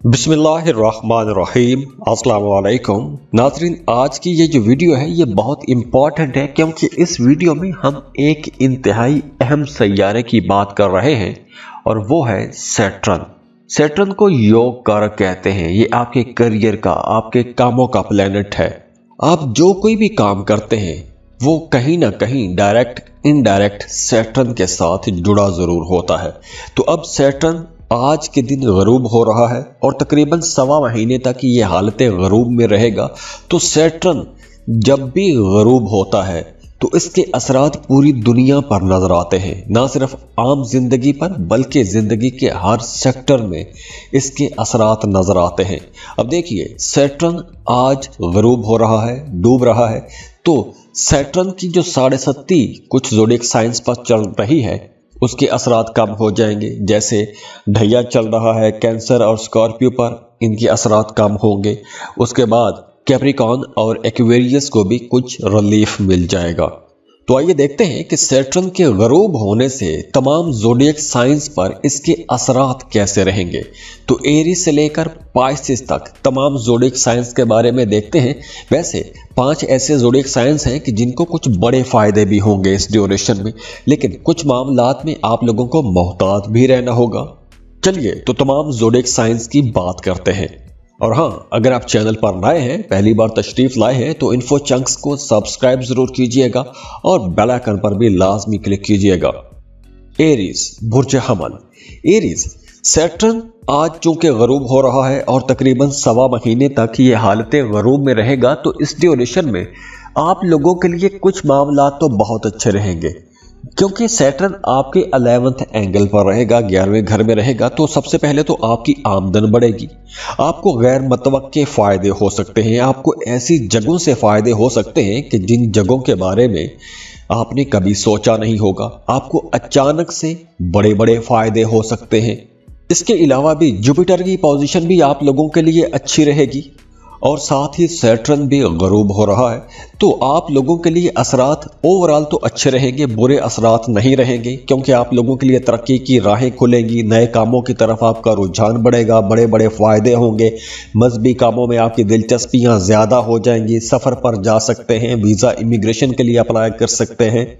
बिस्मिल्लाहिर्रहमानिर्रहीम अस्सलाम वालेकुम नाज़रीन। आज की ये जो वीडियो है ये बहुत इम्पॉर्टेंट है क्योंकि इस वीडियो में हम एक इंतहाई अहम सैयारे की बात कर रहे हैं और वो है सैटर्न। सैटर्न को योग कारक कहते हैं। ये आपके करियर का, आपके कामों का प्लैनेट है। आप जो कोई भी काम करते हैं वो कहीं ना कहीं डायरेक्ट इनडायरेक्ट सैटर्न के साथ जुड़ा ज़रूर होता है। तो अब सैटर्न आज के दिन गरूब हो रहा है और तकरीबन सवा महीने तक ये हालत गरूब में रहेगा। तो सैटर्न जब भी गरूब होता है तो इसके असरात पूरी दुनिया पर नजर आते हैं, ना सिर्फ आम जिंदगी पर बल्कि जिंदगी के हर सेक्टर में इसके असरात नजर आते हैं। अब देखिए, सैटर्न आज गरूब हो रहा है, डूब रहा है। तो सैटर्न की जो 7.5 कुछ ज़ोडिएक साइंस पर चल रही है उसके असरात कम हो जाएंगे। जैसे ढैया चल रहा है कैंसर और स्कॉर्पियो पर, इनके असरात कम होंगे। उसके बाद कैप्रिकॉर्न और एक्वेरियस को भी कुछ रिलीफ मिल जाएगा। तो आइए देखते हैं कि सैटर्न के गरूब होने से तमाम ज़ोडिएक साइंस पर इसके असरात कैसे रहेंगे। तो एरीज से लेकर पाइसेस तक तमाम ज़ोडिएक साइंस के बारे में देखते हैं। वैसे 5 ऐसे ज़ोडिएक साइंस हैं कि जिनको कुछ बड़े फायदे भी होंगे इस ड्यूरेशन में, लेकिन कुछ मामलात में आप लोगों को मोहतात भी रहना होगा। चलिए तो तमाम ज़ोडिएक साइंस की बात करते हैं। और हाँ, अगर आप चैनल पर नए हैं, पहली बार तशरीफ लाए हैं, तो इन्फो चंक्स को सब्सक्राइब जरूर कीजिएगा और बेल आइकन पर भी लाजमी क्लिक कीजिएगा। एरीज, बुर्ज हमल। एरीज, सैटर्न आज चूंकि गरूब हो रहा है और तकरीबन सवा महीने तक ये हालत गरूब में रहेगा, तो इस ड्यूरेशन में आप लोगों के लिए कुछ मामला तो बहुत अच्छे रहेंगे क्योंकि सैटर्न आपके 11वें एंगल पर रहेगा, 11वें घर में रहेगा। तो सबसे पहले तो आपकी आमदन बढ़ेगी, आपको गैर मुतवक्के फायदे हो सकते हैं, आपको ऐसी जगहों से फायदे हो सकते हैं कि जिन जगहों के बारे में आपने कभी सोचा नहीं होगा। आपको अचानक से बड़े बड़े फायदे हो सकते हैं। इसके अलावा भी जुपिटर की पोजीशन भी आप लोगों के लिए अच्छी रहेगी और साथ ही सैटर्न भी गरूब हो रहा है। तो आप लोगों के लिए असरात ओवरऑल तो अच्छे रहेंगे, बुरे असरात नहीं रहेंगे क्योंकि आप लोगों के लिए तरक्की की राहें खुलेंगी, नए कामों की तरफ आपका रुझान बढ़ेगा, बड़े बड़े फायदे होंगे, मजहबी कामों में आपकी दिलचस्पियां ज़्यादा हो जाएंगी, सफ़र पर जा सकते हैं, वीज़ा इमिग्रेशन के लिए अप्लाई कर सकते हैं।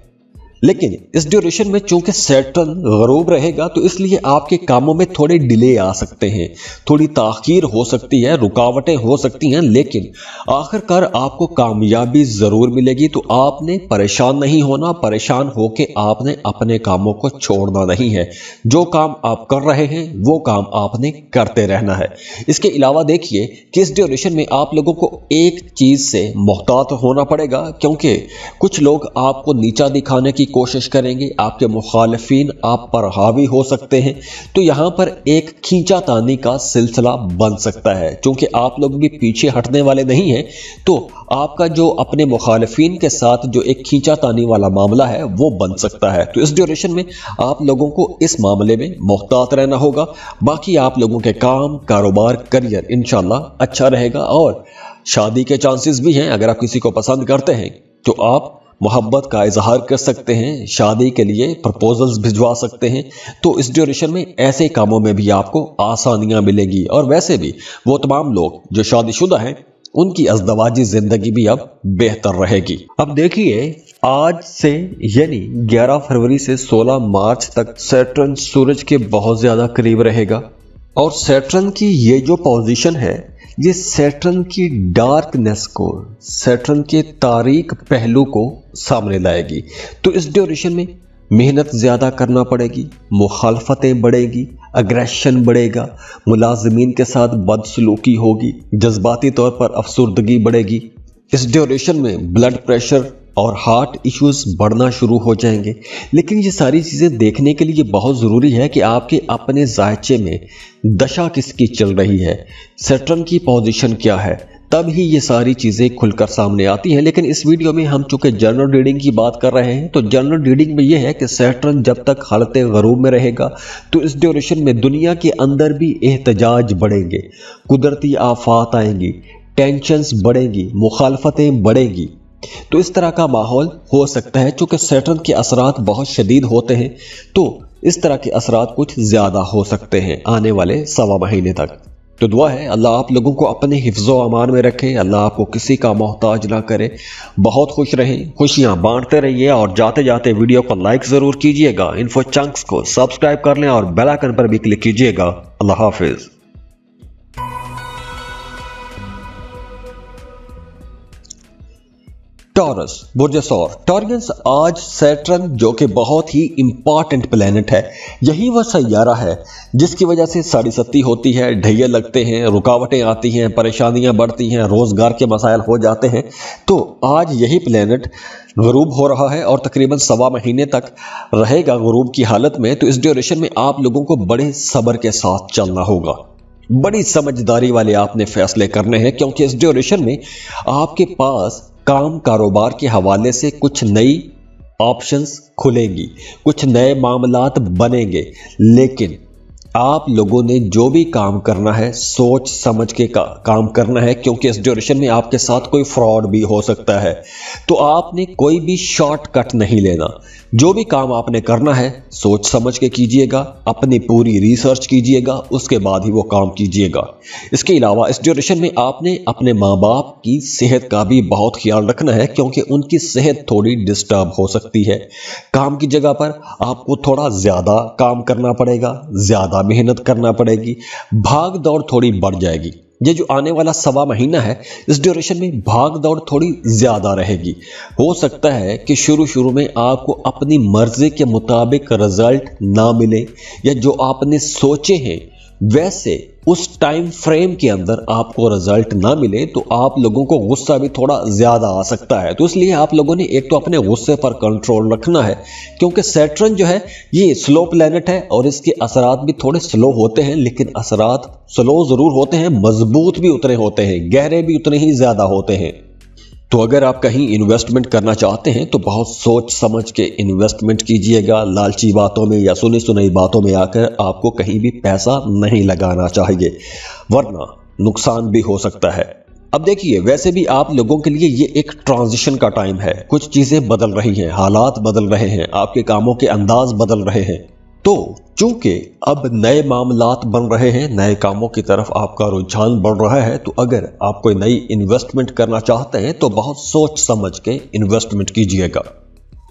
लेकिन इस ड्यूरेशन में चूंकि सैटर्न गरूब रहेगा तो इसलिए आपके कामों में थोड़े डिले आ सकते हैं, थोड़ी ताखीर हो सकती है, रुकावटें हो सकती हैं, लेकिन आखिरकार आपको कामयाबी ज़रूर मिलेगी। तो आपने परेशान नहीं होना, परेशान होकर आपने अपने कामों को छोड़ना नहीं है। जो काम आप कर रहे हैं वो काम आपने करते रहना है। इसके अलावा देखिए कि इस ड्यूरेशन में आप लोगों को एक चीज़ से मोहतात होना पड़ेगा क्योंकि कुछ लोग आपको नीचा दिखाने की कोशिश करेंगे, आपके मुखालिफिन आप पर हावी हो सकते हैं। तो यहां पर एक खींचातानी का सिलसिला बन सकता है। क्योंकि आप लोग भी पीछे हटने वाले नहीं हैं, तो आपका जो अपने मुखालिफिन के साथ जो एक खींचातानी वाला मामला है वो बन सकता है। तो इस ड्यूरेशन में आप लोगों को इस मामले में मोहतात रहना होगा। बाकी आप लोगों के काम, कारोबार, करियर इंशाल्लाह अच्छा रहेगा और शादी के चांसेस भी हैं। अगर आप किसी को पसंद करते हैं तो आप मोहब्बत का इजहार कर सकते हैं, शादी के लिए प्रपोजल्स भिजवा सकते हैं। तो इस ड्यूरेशन में ऐसे कामों में भी आपको आसानियां मिलेगी। और वैसे भी वो तमाम लोग जो शादीशुदा हैं उनकी अज़दवाजी जिंदगी भी अब बेहतर रहेगी। अब देखिए, आज से यानी 11 फरवरी से 16 मार्च तक सैटर्न सूरज के बहुत ज्यादा करीब रहेगा और सैटर्न की ये जो पोजीशन है ये सैटर्न की डार्कनेस को, सैटर्न के तारीक पहलू को सामने लाएगी। तो इस ड्यूरेशन में मेहनत ज़्यादा करना पड़ेगी, मुखालफतें बढ़ेगी, अग्रेशन बढ़ेगा, मुलाजमीन के साथ बदसलूकी होगी, जज्बाती तौर पर अफसुर्दगी बढ़ेगी। इस ड्यूरेशन में ब्लड प्रेशर और हार्ट इश्यूज बढ़ना शुरू हो जाएंगे। लेकिन ये सारी चीज़ें देखने के लिए बहुत ज़रूरी है कि आपके अपने जायचे में दशा किसकी चल रही है, सैटर्न की पोजीशन क्या है, तब ही ये सारी चीज़ें खुलकर सामने आती हैं। लेकिन इस वीडियो में हम चूंकि जनरल रीडिंग की बात कर रहे हैं, तो जनरल रीडिंग में ये है कि सैटर्न जब तक हालत गरूब में रहेगा तो इस ड्यूरेशन में दुनिया के अंदर भी एहतजाज बढ़ेंगे, कुदरती आफात आएंगी, टेंशन्स बढ़ेंगी, मुखालफतें बढ़ेंगी। तो इस तरह का माहौल हो सकता है। चूंकि सैटर्न के असरात बहुत शदीद होते हैं तो इस तरह के असरात कुछ ज़्यादा हो सकते हैं आने वाले सवा महीने तक। तो दुआ है अल्लाह आप लोगों को अपने हिफ्ज़ व अमान में रखे, अल्लाह आपको किसी का मोहताज ना करे। बहुत खुश रहें, खुशियां बांटते रहिए और जाते जाते वीडियो को लाइक ज़रूर कीजिएगा। इन्फो चंक्स को सब्सक्राइब कर लें और बेल आइकन पर भी क्लिक कीजिएगा। अल्लाह हाफिज़। टॉरस बुर्ज सौर टॉरियंस आज सैटर्न जो कि बहुत ही इंपॉर्टेंट प्लेनेट है, यही वह सैयारा है जिसकी वजह से साड़ी सत्ती होती है, ढैया लगते हैं, रुकावटें आती हैं, परेशानियां बढ़ती हैं, रोजगार के मसाइल हो जाते हैं। तो आज यही प्लेनेट गुरूब हो रहा है और तकरीबन 1.25 महीने तक रहेगा गुरूब की हालत में। तो इस ड्यूरेशन में आप लोगों को बड़े सब्र के साथ चलना होगा, बड़ी समझदारी वाले आपने फैसले करने हैं, क्योंकि इस ड्यूरेशन में आपके पास काम कारोबार के हवाले से कुछ नई ऑप्शंस खुलेंगी, कुछ नए मामलात बनेंगे। लेकिन आप लोगों ने जो भी काम करना है सोच समझ के काम करना है, क्योंकि इस ड्यूरेशन में आपके साथ कोई फ्रॉड भी हो सकता है। तो आपने कोई भी शॉर्टकट नहीं लेना, जो भी काम आपने करना है सोच समझ के कीजिएगा, अपनी पूरी रिसर्च कीजिएगा, उसके बाद ही वो काम कीजिएगा। इसके अलावा इस ड्यूरेशन में आपने अपने माँ बाप की सेहत का भी बहुत ख्याल रखना है, क्योंकि उनकी सेहत थोड़ी डिस्टर्ब हो सकती है। काम की जगह पर आपको थोड़ा ज़्यादा काम करना पड़ेगा, ज़्यादा मेहनत करना पड़ेगी, भाग दौड़ थोड़ी बढ़ जाएगी। ये जो आने वाला 1.25 महीना है, इस ड्यूरेशन में भाग दौड़ थोड़ी ज्यादा रहेगी। हो सकता है कि शुरू में आपको अपनी मर्जी के मुताबिक रिजल्ट ना मिले, या जो आपने सोचे हैं वैसे उस टाइम फ्रेम के अंदर आपको रिजल्ट ना मिले, तो आप लोगों को गुस्सा भी थोड़ा ज्यादा आ सकता है। तो इसलिए आप लोगों ने एक तो अपने गुस्से पर कंट्रोल रखना है, क्योंकि सैटर्न जो है ये स्लो प्लेनेट है और इसके असरात भी थोड़े स्लो होते हैं, लेकिन असरात स्लो जरूर होते हैं, मजबूत भी उतने होते हैं, गहरे भी उतने ही ज्यादा होते हैं। तो अगर आप कहीं इन्वेस्टमेंट करना चाहते हैं तो बहुत सोच समझ के इन्वेस्टमेंट कीजिएगा। लालची बातों में या सुनी सुनाई बातों में आकर आपको कहीं भी पैसा नहीं लगाना चाहिए, वरना नुकसान भी हो सकता है। अब देखिए, वैसे भी आप लोगों के लिए ये एक ट्रांजिशन का टाइम है, कुछ चीजें बदल रही हैं, हालात बदल रहे हैं, आपके कामों के अंदाज बदल रहे हैं। तो चूंकि अब नए मामलात बन रहे हैं, नए कामों की तरफ आपका रुझान बढ़ रहा है, तो अगर आप कोई नई इन्वेस्टमेंट करना चाहते हैं तो बहुत सोच समझ के इन्वेस्टमेंट कीजिएगा।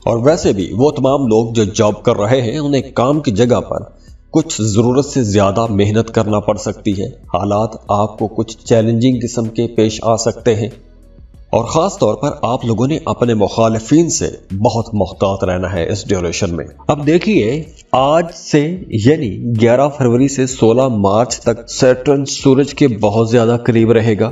और वैसे भी वो तमाम लोग जो जॉब कर रहे हैं, उन्हें काम की जगह पर कुछ ज़रूरत से ज़्यादा मेहनत करना पड़ सकती है, हालात आपको कुछ चैलेंजिंग किस्म के पेश आ सकते हैं। और ख़ास तौर पर आप लोगों ने अपने मुखालिफिन से बहुत मुहतात रहना है इस ड्यूरेशन में। अब देखिए, आज से यानी 11 फरवरी से 16 मार्च तक सैटर्न सूरज के बहुत ज़्यादा करीब रहेगा,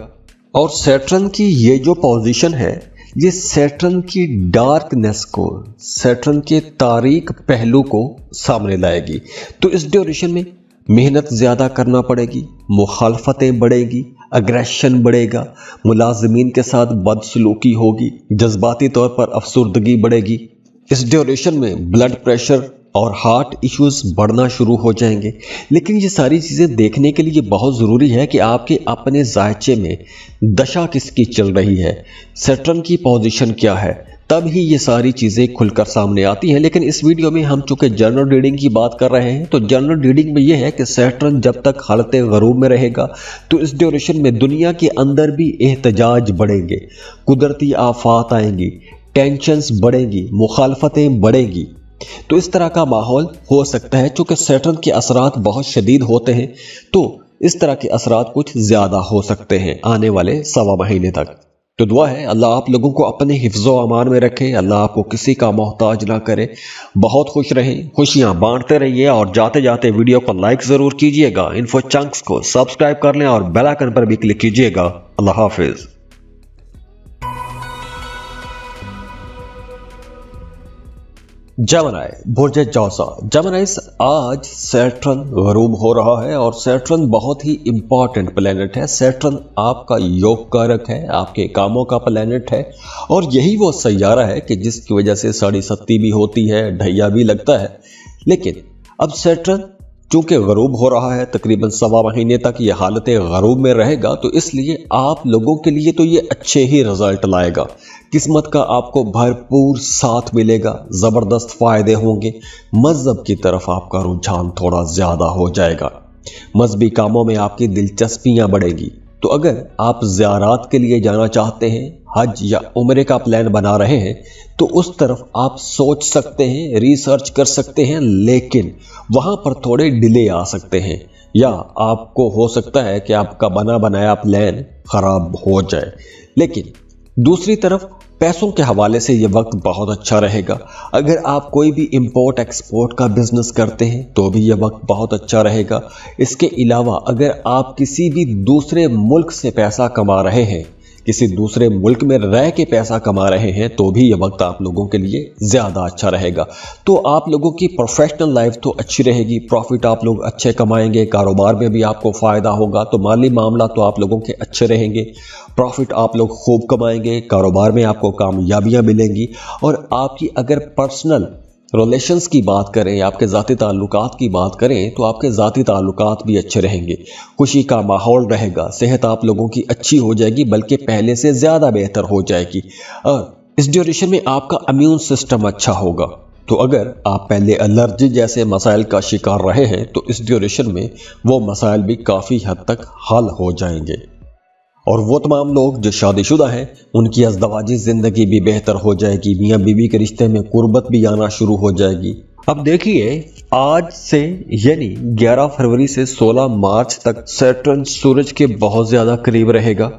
और सैटर्न की ये जो पोजीशन है ये सैटर्न की डार्कनेस को, सैटर्न के तारीक पहलू को सामने लाएगी। तो इस ड्यूरेशन में मेहनत ज़्यादा करना पड़ेगी, मुखालफतें बढ़ेगी, अग्रेशन बढ़ेगा, मुलाजिमीन के साथ बदसलूकी होगी, जज्बाती तौर पर अफसुर्दगी बढ़ेगी। इस ड्यूरेशन में ब्लड प्रेशर और हार्ट इश्यूज बढ़ना शुरू हो जाएंगे। लेकिन ये सारी चीज़ें देखने के लिए बहुत ज़रूरी है कि आपके अपने जायचे में दशा किसकी चल रही है, सैटर्न की पोजीशन क्या है, तब ही ये सारी चीज़ें खुलकर सामने आती हैं। लेकिन इस वीडियो में हम चूंकि जनरल रीडिंग की बात कर रहे हैं, तो जनरल रीडिंग में ये है कि सैटर्न जब तक हालत गरूब में रहेगा तो इस ड्यूरेशन में दुनिया के अंदर भी एहतजाज बढ़ेंगे, कुदरती आफात आएंगी, टेंशन्स बढ़ेंगी, मुखालफतें बढ़ेंगी। तो इस तरह का माहौल हो सकता है। चूंकि सैटर्न के असरात बहुत शदीद होते हैं, तो इस तरह के असरात कुछ ज़्यादा हो सकते हैं आने वाले 1.25 महीने तक। तो दुआ है अल्लाह आप लोगों को अपने हिफ्ज़ व अमान में रखे, अल्लाह आपको किसी का मोहताज ना करे। बहुत खुश रहें, खुशियां बांटते रहिए और जाते जाते वीडियो को लाइक ज़रूर कीजिएगा। इन्फो चंक्स को सब्सक्राइब कर लें और बेल आइकन पर भी क्लिक कीजिएगा। अल्लाह हाफिज़। जेमिनी बुर्ज जौसा जेमिनीज आज सैटर्न गरूब हो रहा है, और सैटर्न बहुत ही इंपॉर्टेंट प्लेनेट है। सैटर्न आपका योग कारक है, आपके कामों का प्लेनेट है, और यही वो सैयारा है कि जिसकी वजह से साड़ी सत्ती भी होती है, ढैया भी लगता है। लेकिन अब सैटर्न चूंकि गरूब हो रहा है, तकरीबन 1.25 महीने तक ये हालत गरूब में रहेगा, तो इसलिए आप लोगों के लिए तो ये अच्छे ही रिजल्ट लाएगा। किस्मत का आपको भरपूर साथ मिलेगा, ज़बरदस्त फ़ायदे होंगे, मज़हब की तरफ आपका रुझान थोड़ा ज़्यादा हो जाएगा। मजहबी कामों में आपकी दिलचस्पियां बढ़ेगी। तो अगर आप ज़ियारत के लिए जाना चाहते हैं, हज या उम्रे का प्लान बना रहे हैं, तो उस तरफ आप सोच सकते हैं, रिसर्च कर सकते हैं, लेकिन वहां पर थोड़े डिले आ सकते हैं, या आपको हो सकता है कि आपका बना बनाया प्लान खराब हो जाए। लेकिन दूसरी तरफ पैसों के हवाले से ये वक्त बहुत अच्छा रहेगा। अगर आप कोई भी इंपोर्ट एक्सपोर्ट का बिजनेस करते हैं तो भी ये वक्त बहुत अच्छा रहेगा। इसके अलावा अगर आप किसी भी दूसरे मुल्क से पैसा कमा रहे हैं, किसी दूसरे मुल्क में रह के पैसा कमा रहे हैं, तो भी ये वक्त आप लोगों के लिए ज़्यादा अच्छा रहेगा। तो आप लोगों की प्रोफेशनल लाइफ तो अच्छी रहेगी, प्रॉफिट आप लोग अच्छे कमाएंगे, कारोबार में भी आपको फ़ायदा होगा, तो माली मामला तो आप लोगों के अच्छे रहेंगे, प्रॉफिट आप लोग खूब कमाएंगे, कारोबार में आपको कामयाबियाँ मिलेंगी। और आपकी अगर पर्सनल रिलेशंस की बात करें, आपके ज़ाती ताल्लुकात की बात करें, तो आपके ज़ाती ताल्लुकात भी अच्छे रहेंगे, खुशी का माहौल रहेगा, सेहत आप लोगों की अच्छी हो जाएगी, बल्कि पहले से ज़्यादा बेहतर हो जाएगी। और इस ड्यूरेशन में आपका इम्यून सिस्टम अच्छा होगा। तो अगर आप पहले एलर्जी जैसे मसाइल का शिकार रहे हैं, तो इस ड्यूरेशन में वो मसाइल भी काफ़ी हद तक हल हो जाएंगे। और वो तमाम लोग जो शादीशुदा हैं, उनकी अज़दवाजी ज़िंदगी भी बेहतर हो जाएगी, मियाँ बीवी के रिश्ते में कुर्बत भी आना शुरू हो जाएगी। अब देखिए, आज से यानी 11 फरवरी से 16 मार्च तक सैटर्न सूरज के बहुत ज़्यादा करीब रहेगा।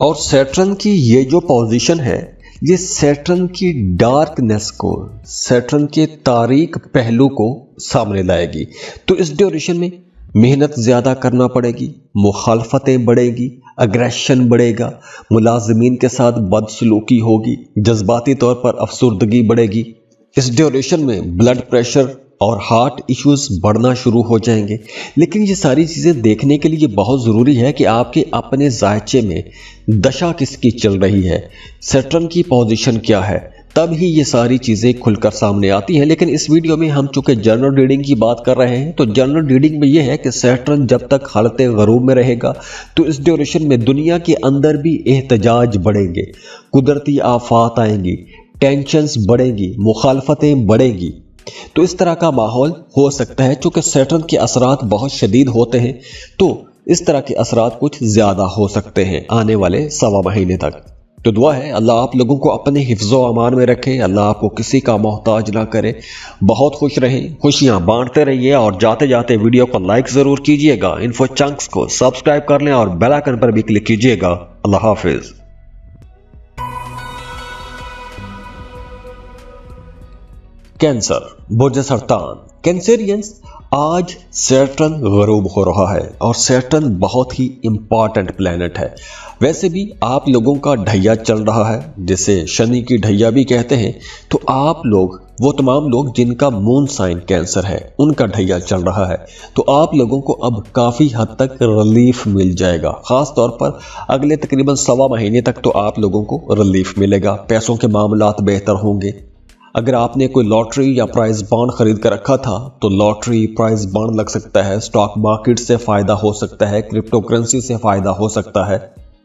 और सैटर्न की ये जो पोजीशन है, ये सैटर्न की डार्कनेस को, सैटर्न के तारीक पहलू को सामने लाएगी। तो इस ड्यूरेशन में मेहनत ज़्यादा करना पड़ेगी, मुखालफतें बढ़ेगी, अग्रेशन बढ़ेगा, मुलाजमीन के साथ बदसलूकी होगी, जज्बाती तौर पर अफसुर्दगी बढ़ेगी। इस ड्यूरेशन में ब्लड प्रेशर और हार्ट इश्यूज बढ़ना शुरू हो जाएंगे। लेकिन ये सारी चीज़ें देखने के लिए बहुत ज़रूरी है कि आपके अपने जायचे में दशा किसकी चल रही है, सैटर्न की पोजीशन क्या है, तब ही ये सारी चीज़ें खुलकर सामने आती हैं। लेकिन इस वीडियो में हम चूंकि जनरल रीडिंग की बात कर रहे हैं, तो जनरल रीडिंग में ये है कि सैटर्न जब तक हालत गरूब में रहेगा, तो इस ड्यूरेशन में दुनिया के अंदर भी एहतजाज बढ़ेंगे, कुदरती आफात आएंगी, टेंशन्स बढ़ेंगी, मुखालफतें बढ़ेंगी। तो इस तरह का माहौल हो सकता है। चूंकि सैटर्न के असरात बहुत शदीद होते हैं, तो इस तरह के असरात कुछ ज़्यादा हो सकते हैं आने वाले सवा महीने तक। तो दुआ है अल्लाह आप लोगों को अपने हिफ्ज़ो अमान में रखे, अल्लाह आपको किसी का मोहताज ना करे। बहुत खुश रहें, खुशियां बांटते रहिए, और जाते जाते वीडियो को लाइक ज़रूर कीजिएगा, इन्फो चंक्स को सब्सक्राइब कर लें और बेल आइकन पर भी क्लिक कीजिएगा। अल्लाह हाफिज़। कैंसर, बुर्ज सरतान, कैंसेरियंस, आज सैटर्न गरूब हो रहा है और सैटर्न बहुत ही इंपॉर्टेंट प्लैनेट है। वैसे भी आप लोगों का ढैया चल रहा है, जिसे शनि की ढैया भी कहते हैं। तो आप लोग, वो तमाम लोग जिनका मून साइन कैंसर है, उनका ढैया चल रहा है। तो आप लोगों को अब काफ़ी हद तक रिलीफ मिल जाएगा। ख़ास तौर पर अगले तकरीबन सवा महीने तक तो आप लोगों को रिलीफ मिलेगा, पैसों के मामलात बेहतर होंगे। अगर आपने कोई लॉटरी या प्राइज बॉन्ड खरीद कर रखा था, तो लॉटरी, प्राइज बॉन्ड लग सकता है, स्टॉक मार्केट से फ़ायदा हो सकता है, क्रिप्टो करेंसी से फ़ायदा हो सकता है।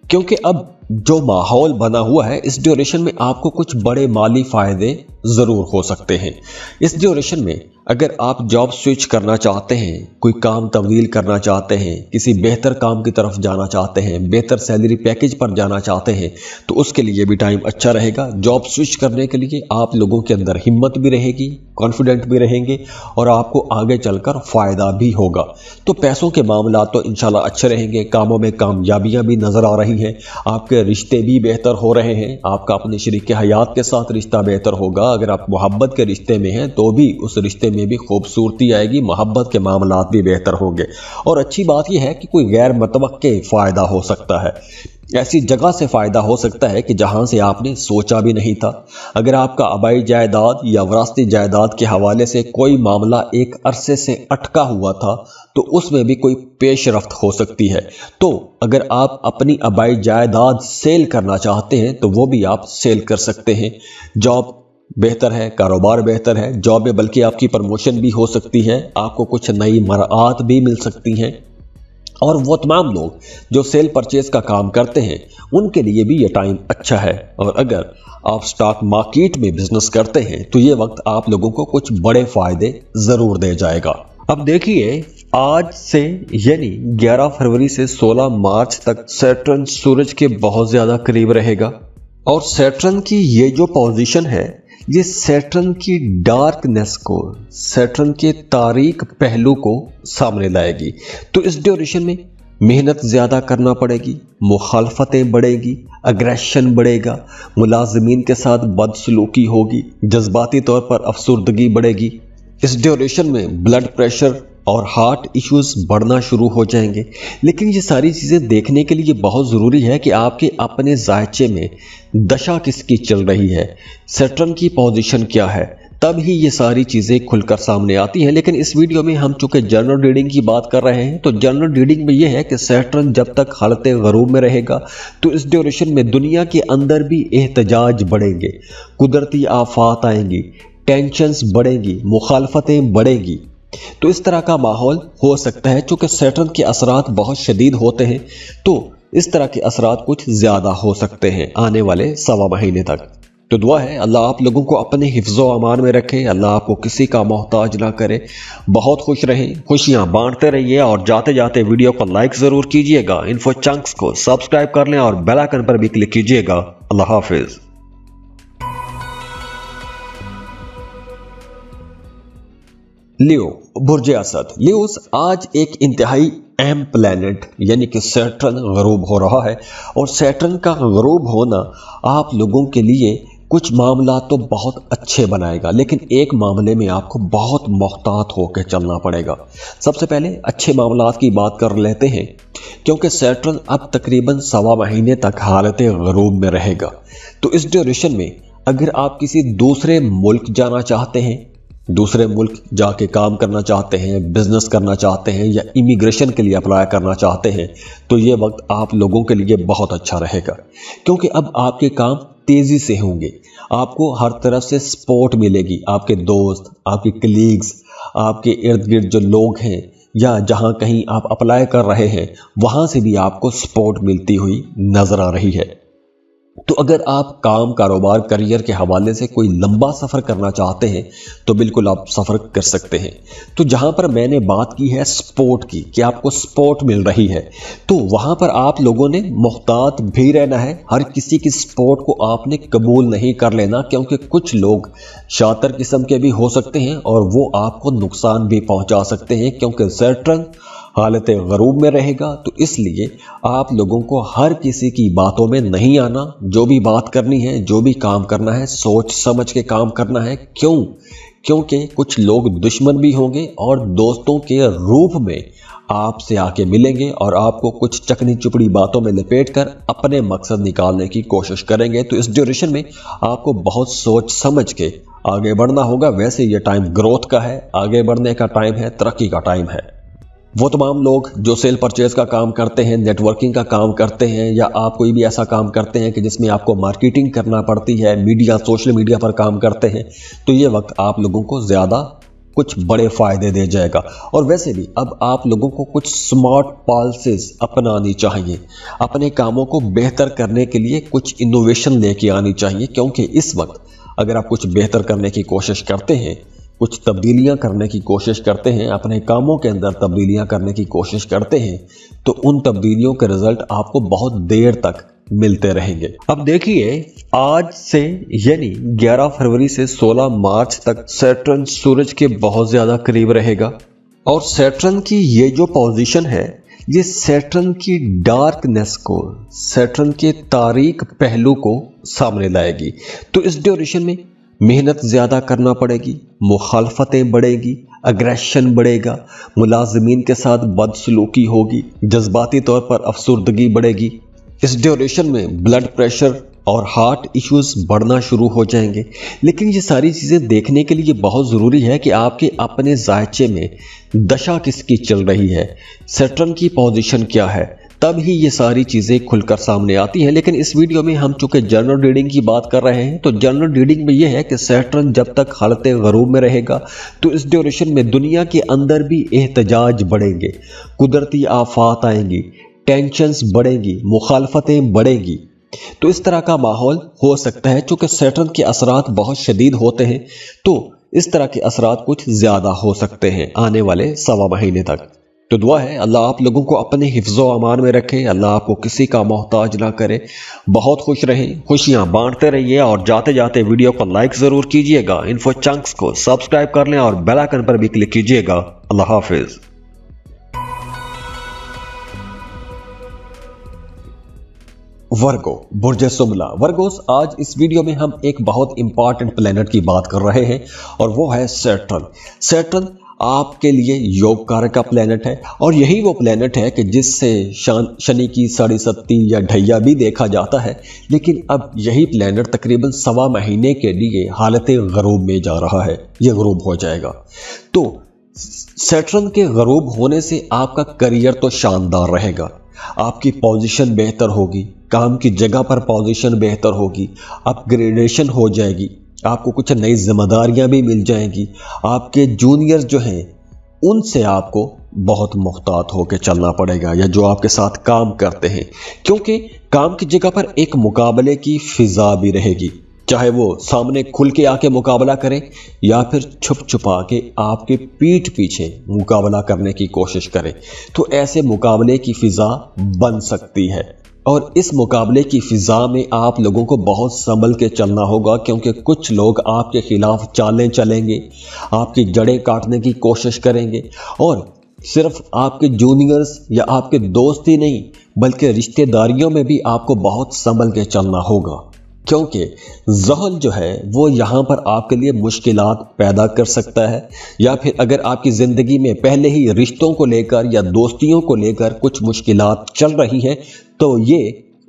क्योंकि अब जो माहौल बना हुआ है, इस ड्यूरेशन में आपको कुछ बड़े माली फ़ायदे ज़रूर हो सकते हैं। इस ड्यूरेशन में अगर आप जॉब स्विच करना चाहते हैं, कोई काम तब्दील करना चाहते हैं, किसी बेहतर काम की तरफ जाना चाहते हैं, बेहतर सैलरी पैकेज पर जाना चाहते हैं, तो उसके लिए भी टाइम अच्छा रहेगा। जॉब स्विच करने के लिए आप लोगों के अंदर हिम्मत भी रहेगी, कॉन्फिडेंट भी रहेंगे, और आपको आगे चलकर फ़ायदा भी होगा। तो पैसों के मामला तो इंशाल्लाह अच्छे रहेंगे, कामों में कामयाबियाँ भी नज़र आ रही हैं, आपके रिश्ते भी बेहतर हो रहे हैं, आपका अपने शरीक हयात के साथ रिश्ता बेहतर होगा। अगर आप मोहब्बत के रिश्ते में हैं, तो भी उस रिश्ते में भी खूबसूरती आएगी, मोहब्बत के मामलात भी बेहतर होंगे। और अच्छी बात यह है कि कोई गैर मुतवक्के फ़ायदा हो सकता है, ऐसी जगह से फ़ायदा हो सकता है कि जहां से आपने सोचा भी नहीं था। अगर आपका आबाई जायदाद या विरासती जायदाद के हवाले से कोई मामला एक अरसे से अटका हुआ था, तो उसमें भी कोई पेशरफ्त हो सकती है। तो अगर आप अपनी आबाई जायदाद सेल करना चाहते हैं, तो वो भी आप सेल कर सकते हैं। जॉब बेहतर है, कारोबार बेहतर है, जॉब में बल्कि आपकी प्रमोशन भी हो सकती है, आपको कुछ नई मराआत भी मिल सकती हैं। और वो तमाम लोग जो सेल परचेज का काम करते हैं, उनके लिए भी ये टाइम अच्छा है। और अगर आप स्टॉक मार्केट में बिजनेस करते हैं, तो ये वक्त आप लोगों को कुछ बड़े फायदे ज़रूर दे जाएगा। अब देखिए, आज से यानी 11 फरवरी से 16 मार्च तक सैटर्न सूरज के बहुत ज्यादा करीब रहेगा और सैटर्न की ये जो पोजीशन है ये सैटर्न की डार्कनेस को, सैटर्न के तारीक पहलू को सामने लाएगी। तो इस ड्यूरेशन में मेहनत ज़्यादा करना पड़ेगी, मुखालफतें बढ़ेगी, अग्रेशन बढ़ेगा, मुलाजमीन के साथ बदसलूकी होगी, जज्बाती तौर पर अफसुर्दगी बढ़ेगी। इस ड्यूरेशन में ब्लड प्रेशर और हार्ट इश्यूज बढ़ना शुरू हो जाएंगे। लेकिन ये सारी चीज़ें देखने के लिए बहुत ज़रूरी है कि आपके अपने जायचे में दशा किसकी चल रही है, सैटर्न की पोजीशन क्या है, तब ही ये सारी चीज़ें खुलकर सामने आती हैं। लेकिन इस वीडियो में हम चूँकि जनरल रीडिंग की बात कर रहे हैं तो जनरल रीडिंग में ये है कि सैटर्न जब तक हालत गरूब में रहेगा तो इस ड्यूरेशन में दुनिया के अंदर भी एहतजाज बढ़ेंगे, कुदरती आफात आएंगी, टेंशन्स बढ़ेंगी, मुखालफतें बढ़ेंगी। तो इस तरह का माहौल हो सकता है। चूँकि सैटर्न के असरात बहुत शदीद होते हैं तो इस तरह के असरात कुछ ज़्यादा हो सकते हैं आने वाले सवा महीने तक। तो दुआ है अल्लाह आप लोगों को अपने हिफ्ज़ो अमान में रखे, अल्लाह आपको किसी का मोहताज ना करे। बहुत खुश रहें, खुशियाँ बांटते रहिए और जाते जाते वीडियो को लाइक ज़रूर कीजिएगा। इन्फो चंक्स को सब्सक्राइब कर लें और बेल आइकन पर भी क्लिक कीजिएगा। अल्लाह हाफिज़। लियो, बुर्ज असद। लियोस आज एक इंतहाई अहम प्लैनेट यानी कि सैटर्न गरूब हो रहा है और सैटर्न का गरूब होना आप लोगों के लिए कुछ मामला तो बहुत अच्छे बनाएगा, लेकिन एक मामले में आपको बहुत मोहतात होकर चलना पड़ेगा। सबसे पहले अच्छे मामलात की बात कर लेते हैं, क्योंकि सैटर्न अब तकरीबन सवा महीने तक हालत गरूब में रहेगा। तो इस ड्यूरेशन में अगर आप किसी दूसरे मुल्क जाना चाहते हैं, दूसरे मुल्क जाके काम करना चाहते हैं, बिजनेस करना चाहते हैं या इमिग्रेशन के लिए अप्लाई करना चाहते हैं, तो ये वक्त आप लोगों के लिए बहुत अच्छा रहेगा, क्योंकि अब आपके काम तेज़ी से होंगे। आपको हर तरफ से सपोर्ट मिलेगी, आपके दोस्त, आपके कलीग्स, आपके इर्द गिर्द जो लोग हैं या जहां कहीं आप अप्लाई कर रहे हैं वहां से भी आपको सपोर्ट मिलती हुई नजर आ रही है। तो अगर आप काम, कारोबार, करियर के हवाले से कोई लंबा सफ़र करना चाहते हैं तो बिल्कुल आप सफ़र कर सकते हैं। तो जहां पर मैंने बात की है सपोर्ट की कि आपको सपोर्ट मिल रही है, तो वहां पर आप लोगों ने मुहतात भी रहना है। हर किसी की सपोर्ट को आपने कबूल नहीं कर लेना, क्योंकि कुछ लोग शातिर किस्म के भी हो सकते हैं और वो आपको नुकसान भी पहुंचा सकते हैं, क्योंकि सैटर्न हालत गरूब में रहेगा। तो इसलिए आप लोगों को हर किसी की बातों में नहीं आना। जो भी बात करनी है, जो भी काम करना है, सोच समझ के काम करना है। क्योंकि कुछ लोग दुश्मन भी होंगे और दोस्तों के रूप में आपसे आके मिलेंगे और आपको कुछ चकनी चुपड़ी बातों में लपेटकर अपने मकसद निकालने की कोशिश करेंगे। तो इस ड्यूरेशन में आपको बहुत सोच समझ के आगे बढ़ना होगा। वैसे ये टाइम ग्रोथ का है, आगे बढ़ने का टाइम है, तरक्की का टाइम है। वो तमाम लोग जो सेल परचेज का काम करते हैं, नेटवर्किंग का काम करते हैं, या आप कोई भी ऐसा काम करते हैं कि जिसमें आपको मार्केटिंग करना पड़ती है, मीडिया, सोशल मीडिया पर काम करते हैं, तो ये वक्त आप लोगों को ज़्यादा कुछ बड़े फ़ायदे दे जाएगा। और वैसे भी अब आप लोगों को कुछ स्मार्ट पॉलिसीज अपनानी चाहिए, अपने कामों को बेहतर करने के लिए कुछ इनोवेशन लेके आनी चाहिए, क्योंकि इस वक्त अगर आप कुछ बेहतर करने की कोशिश करते हैं, कुछ तब्दीलियां करने की कोशिश करते हैं, अपने कामों के अंदर तब्दीलियां करने की कोशिश करते हैं, तो उन तब्दीलियों के रिजल्ट आपको बहुत देर तक मिलते रहेंगे। अब देखिए, आज से यानी 11 फरवरी से 16 मार्च तक सैटर्न सूरज के बहुत ज़्यादा करीब रहेगा और सैटर्न की ये जो पोजीशन है ये सैटर्न की डार्कनेस को, सैटर्न के तारीक पहलू को सामने लाएगी। तो इस ड्यूरेशन में मेहनत ज़्यादा करना पड़ेगी, मुखालफतें बढ़ेगी, अग्रेशन बढ़ेगा, मुलाजमीन के साथ बदसलूकी होगी, जज्बाती तौर पर अफसुर्दगी बढ़ेगी। इस ड्यूरेशन में ब्लड प्रेशर और हार्ट इश्यूज बढ़ना शुरू हो जाएंगे। लेकिन ये सारी चीज़ें देखने के लिए बहुत ज़रूरी है कि आपके अपने जायचे में दशा किसकी चल रही है, सैटर्न की पोजीशन क्या है, तब ही ये सारी चीज़ें खुलकर सामने आती हैं। लेकिन इस वीडियो में हम चूँकि जनरल रीडिंग की बात कर रहे हैं तो जनरल रीडिंग में ये है कि सैटर्न जब तक हालत गरूब में रहेगा तो इस ड्यूरेशन में दुनिया के अंदर भी एहतजाज बढ़ेंगे, कुदरती आफात आएंगी, टेंशन्स बढ़ेंगी, मुखालफतें बढ़ेंगी। तो इस तरह का माहौल हो सकता है। चूँकि सैटर्न के असरात बहुत शदीद होते हैं तो इस तरह के असरात कुछ ज़्यादा हो सकते हैं आने वाले सवा महीने तक। तो दुआ है अल्लाह आप लोगों को अपने हिफ्ज़ व अमान में रखे, अल्लाह आपको किसी का मोहताज ना करे। बहुत खुश रहें, खुशियां बांटते रहिए और जाते जाते वीडियो को लाइक ज़रूर कीजिएगा। इन्फो चंक्स को सब्सक्राइब कर लें और बेल आइकन पर भी क्लिक कीजिएगा। अल्लाह हाफिज़। वर्गो, बुर्ज सुमला, वर्गोस। आज इस वीडियो में हम एक बहुत इंपॉर्टेंट प्लेनेट की बात कर रहे हैं और वो है सैटर्न। सैटर्न आपके लिए योग कारक का प्लेनेट है और यही वो प्लेनेट है कि जिससे शनि की साढ़े सत्ती या ढैया भी देखा जाता है। लेकिन अब यही प्लेनेट तकरीबन 1.25 महीने के लिए हालत गरूब में जा रहा है, ये गरूब हो जाएगा। तो सैटर्न के गरूब होने से आपका करियर तो शानदार रहेगा, आपकी पोजीशन बेहतर होगी, काम की जगह पर पोजीशन बेहतर होगी, अपग्रेडेशन हो जाएगी, आपको कुछ नई जिम्मेदारियां भी मिल जाएंगी। आपके जूनियर्स जो हैं उनसे आपको बहुत मुहतात होकर चलना पड़ेगा, या जो आपके साथ काम करते हैं, क्योंकि काम की जगह पर एक मुकाबले की फिजा भी रहेगी। चाहे वो सामने खुल के आके मुकाबला करें या फिर छुप छुपा के आपके पीठ पीछे मुकाबला करने की कोशिश करें, तो ऐसे मुकाबले की फिजा बन सकती है। और इस मुकाबले की फिजा में आप लोगों को बहुत संभल के चलना होगा, क्योंकि कुछ लोग आपके खिलाफ चालें चलेंगे, आपकी जड़ें काटने की कोशिश करेंगे। और सिर्फ आपके जूनियर्स या आपके दोस्त ही नहीं, बल्कि रिश्तेदारियों में भी आपको बहुत संभल के चलना होगा, क्योंकि ज़हल जो है वो यहाँ पर आपके लिए मुश्किलात पैदा कर सकता है। या फिर अगर आपकी ज़िंदगी में पहले ही रिश्तों को लेकर या दोस्तियों को लेकर कुछ मुश्किलात चल रही हैं, तो ये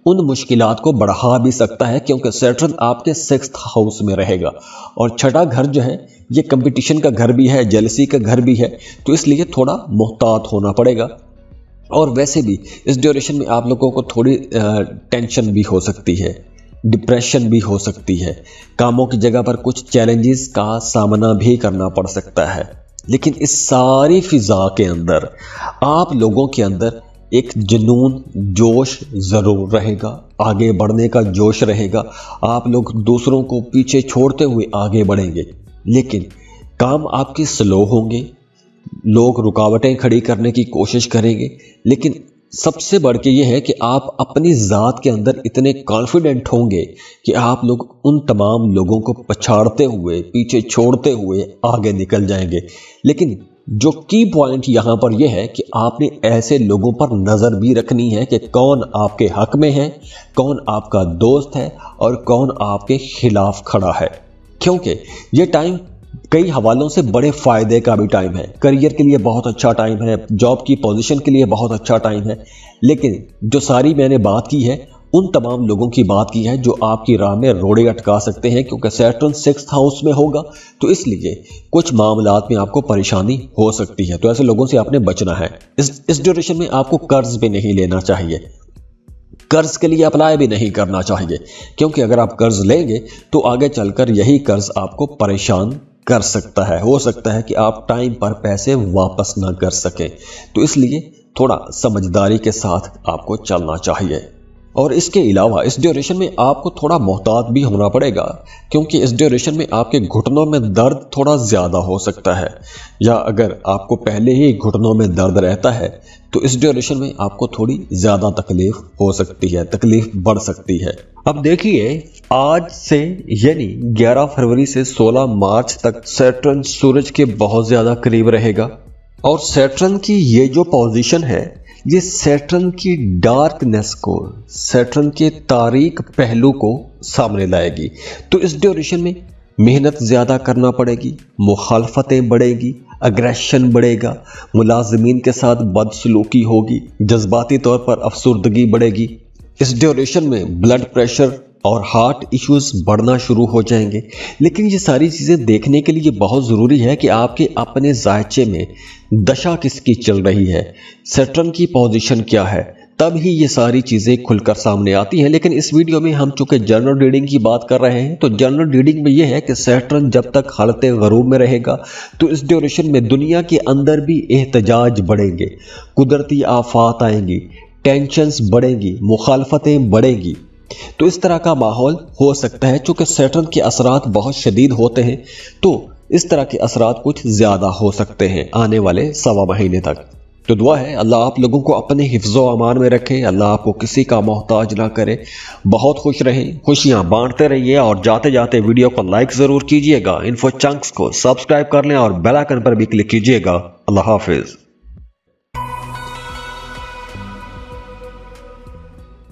उन मुश्किलात को बढ़ा भी सकता है, क्योंकि सैटर्न आपके 6th हाउस में रहेगा और छठा घर जो है ये कंपटीशन का घर भी है, जेलसी का घर भी है, तो इसलिए थोड़ा मुहतात होना पड़ेगा। और वैसे भी इस ड्यूरेशन में आप लोगों को थोड़ी टेंशन भी हो सकती है, डिप्रेशन भी हो सकती है, कामों की जगह पर कुछ चैलेंजेस का सामना भी करना पड़ सकता है। लेकिन इस सारी फिजा के अंदर आप लोगों के अंदर एक जुनून, जोश ज़रूर रहेगा, आगे बढ़ने का जोश रहेगा। आप लोग दूसरों को पीछे छोड़ते हुए आगे बढ़ेंगे, लेकिन काम आपके स्लो होंगे, लोग रुकावटें खड़ी करने की कोशिश करेंगे। लेकिन सबसे बढ़ के ये है कि आप अपनी ज़ात के अंदर इतने कॉन्फिडेंट होंगे कि आप लोग उन तमाम लोगों को पछाड़ते हुए, पीछे छोड़ते हुए आगे निकल जाएंगे। लेकिन जो की पॉइंट यहाँ पर यह है कि आपने ऐसे लोगों पर नज़र भी रखनी है कि कौन आपके हक में है, कौन आपका दोस्त है और कौन आपके खिलाफ खड़ा है, क्योंकि ये टाइम कई हवालों से बड़े फ़ायदे का भी टाइम है। करियर के लिए बहुत अच्छा टाइम है, जॉब की पोजीशन के लिए बहुत अच्छा टाइम है। लेकिन जो सारी मैंने बात की है उन तमाम लोगों की बात की है जो आपकी राह में रोड़े अटका सकते हैं, क्योंकि सैटर्न 6th हाउस में होगा, तो इसलिए कुछ मामलात में आपको परेशानी हो सकती है। तो ऐसे लोगों से आपने बचना है। इस ड्यूरेशन में आपको कर्ज भी नहीं लेना चाहिए, कर्ज के लिए अप्लाई भी नहीं करना चाहिए, क्योंकि अगर आप कर्ज लेंगे तो आगे चलकर यही कर्ज आपको परेशान कर सकता है। हो सकता है कि आप टाइम पर पैसे वापस ना कर सकें, तो इसलिए थोड़ा समझदारी के साथ आपको चलना चाहिए। और इसके अलावा इस ड्यूरेशन में आपको थोड़ा मोहतात भी होना पड़ेगा, क्योंकि इस ड्यूरेशन में आपके घुटनों में दर्द थोड़ा ज़्यादा हो सकता है, या अगर आपको पहले ही घुटनों में दर्द रहता है तो इस ड्यूरेशन में आपको थोड़ी ज़्यादा तकलीफ हो सकती है, तकलीफ बढ़ सकती है। अब देखिए, आज से यानी 11 फरवरी से 16 मार्च तक सैटर्न सूरज के बहुत ज़्यादा करीब रहेगा, और सैटर्न की ये जो पोजीशन है ये सैटर्न की डार्कनेस को, सैटर्न के तारीक पहलू को सामने लाएगी। तो इस ड्यूरेशन में मेहनत ज़्यादा करना पड़ेगी, मुखालफतें बढ़ेगी, अग्रेशन बढ़ेगा, मुलाजिमीन के साथ बदसलूकी होगी, जज्बाती तौर पर अफसुर्दगी बढ़ेगी। इस ड्यूरेशन में ब्लड प्रेशर और हार्ट इश्यूज बढ़ना शुरू हो जाएंगे। लेकिन ये सारी चीज़ें देखने के लिए बहुत ज़रूरी है कि आपके अपने जायचे में दशा किसकी चल रही है, सैटर्न की पोजीशन क्या है, तब ही ये सारी चीज़ें खुलकर सामने आती हैं। लेकिन इस वीडियो में हम चूँकि जनरल रीडिंग की बात कर रहे हैं, तो जनरल रीडिंग में ये है कि सैटर्न जब तक हालत गरूब में रहेगा तो इस ड्यूरेशन में दुनिया के अंदर भी एहतजाज बढ़ेंगे, कुदरती आफात आएंगी, टेंशन्स बढ़ेंगी, मुखालफतें बढ़ेंगी। तो इस तरह का माहौल हो सकता है। चूँकि सैटर्न के असरात बहुत शदीद होते हैं, तो इस तरह के असरात कुछ ज़्यादा हो सकते हैं आने वाले 1.25 महीने तक। तो दुआ है अल्लाह आप लोगों को अपने हिफ्ज़ व अमान में रखे, अल्लाह आपको किसी का मोहताज ना करे। बहुत खुश रहें, खुशियां बांटते रहिए और जाते जाते वीडियो को लाइक ज़रूर कीजिएगा। इन्फो चंक्स को सब्सक्राइब कर लें और बेल आइकन पर भी क्लिक कीजिएगा। अल्लाह हाफिज़।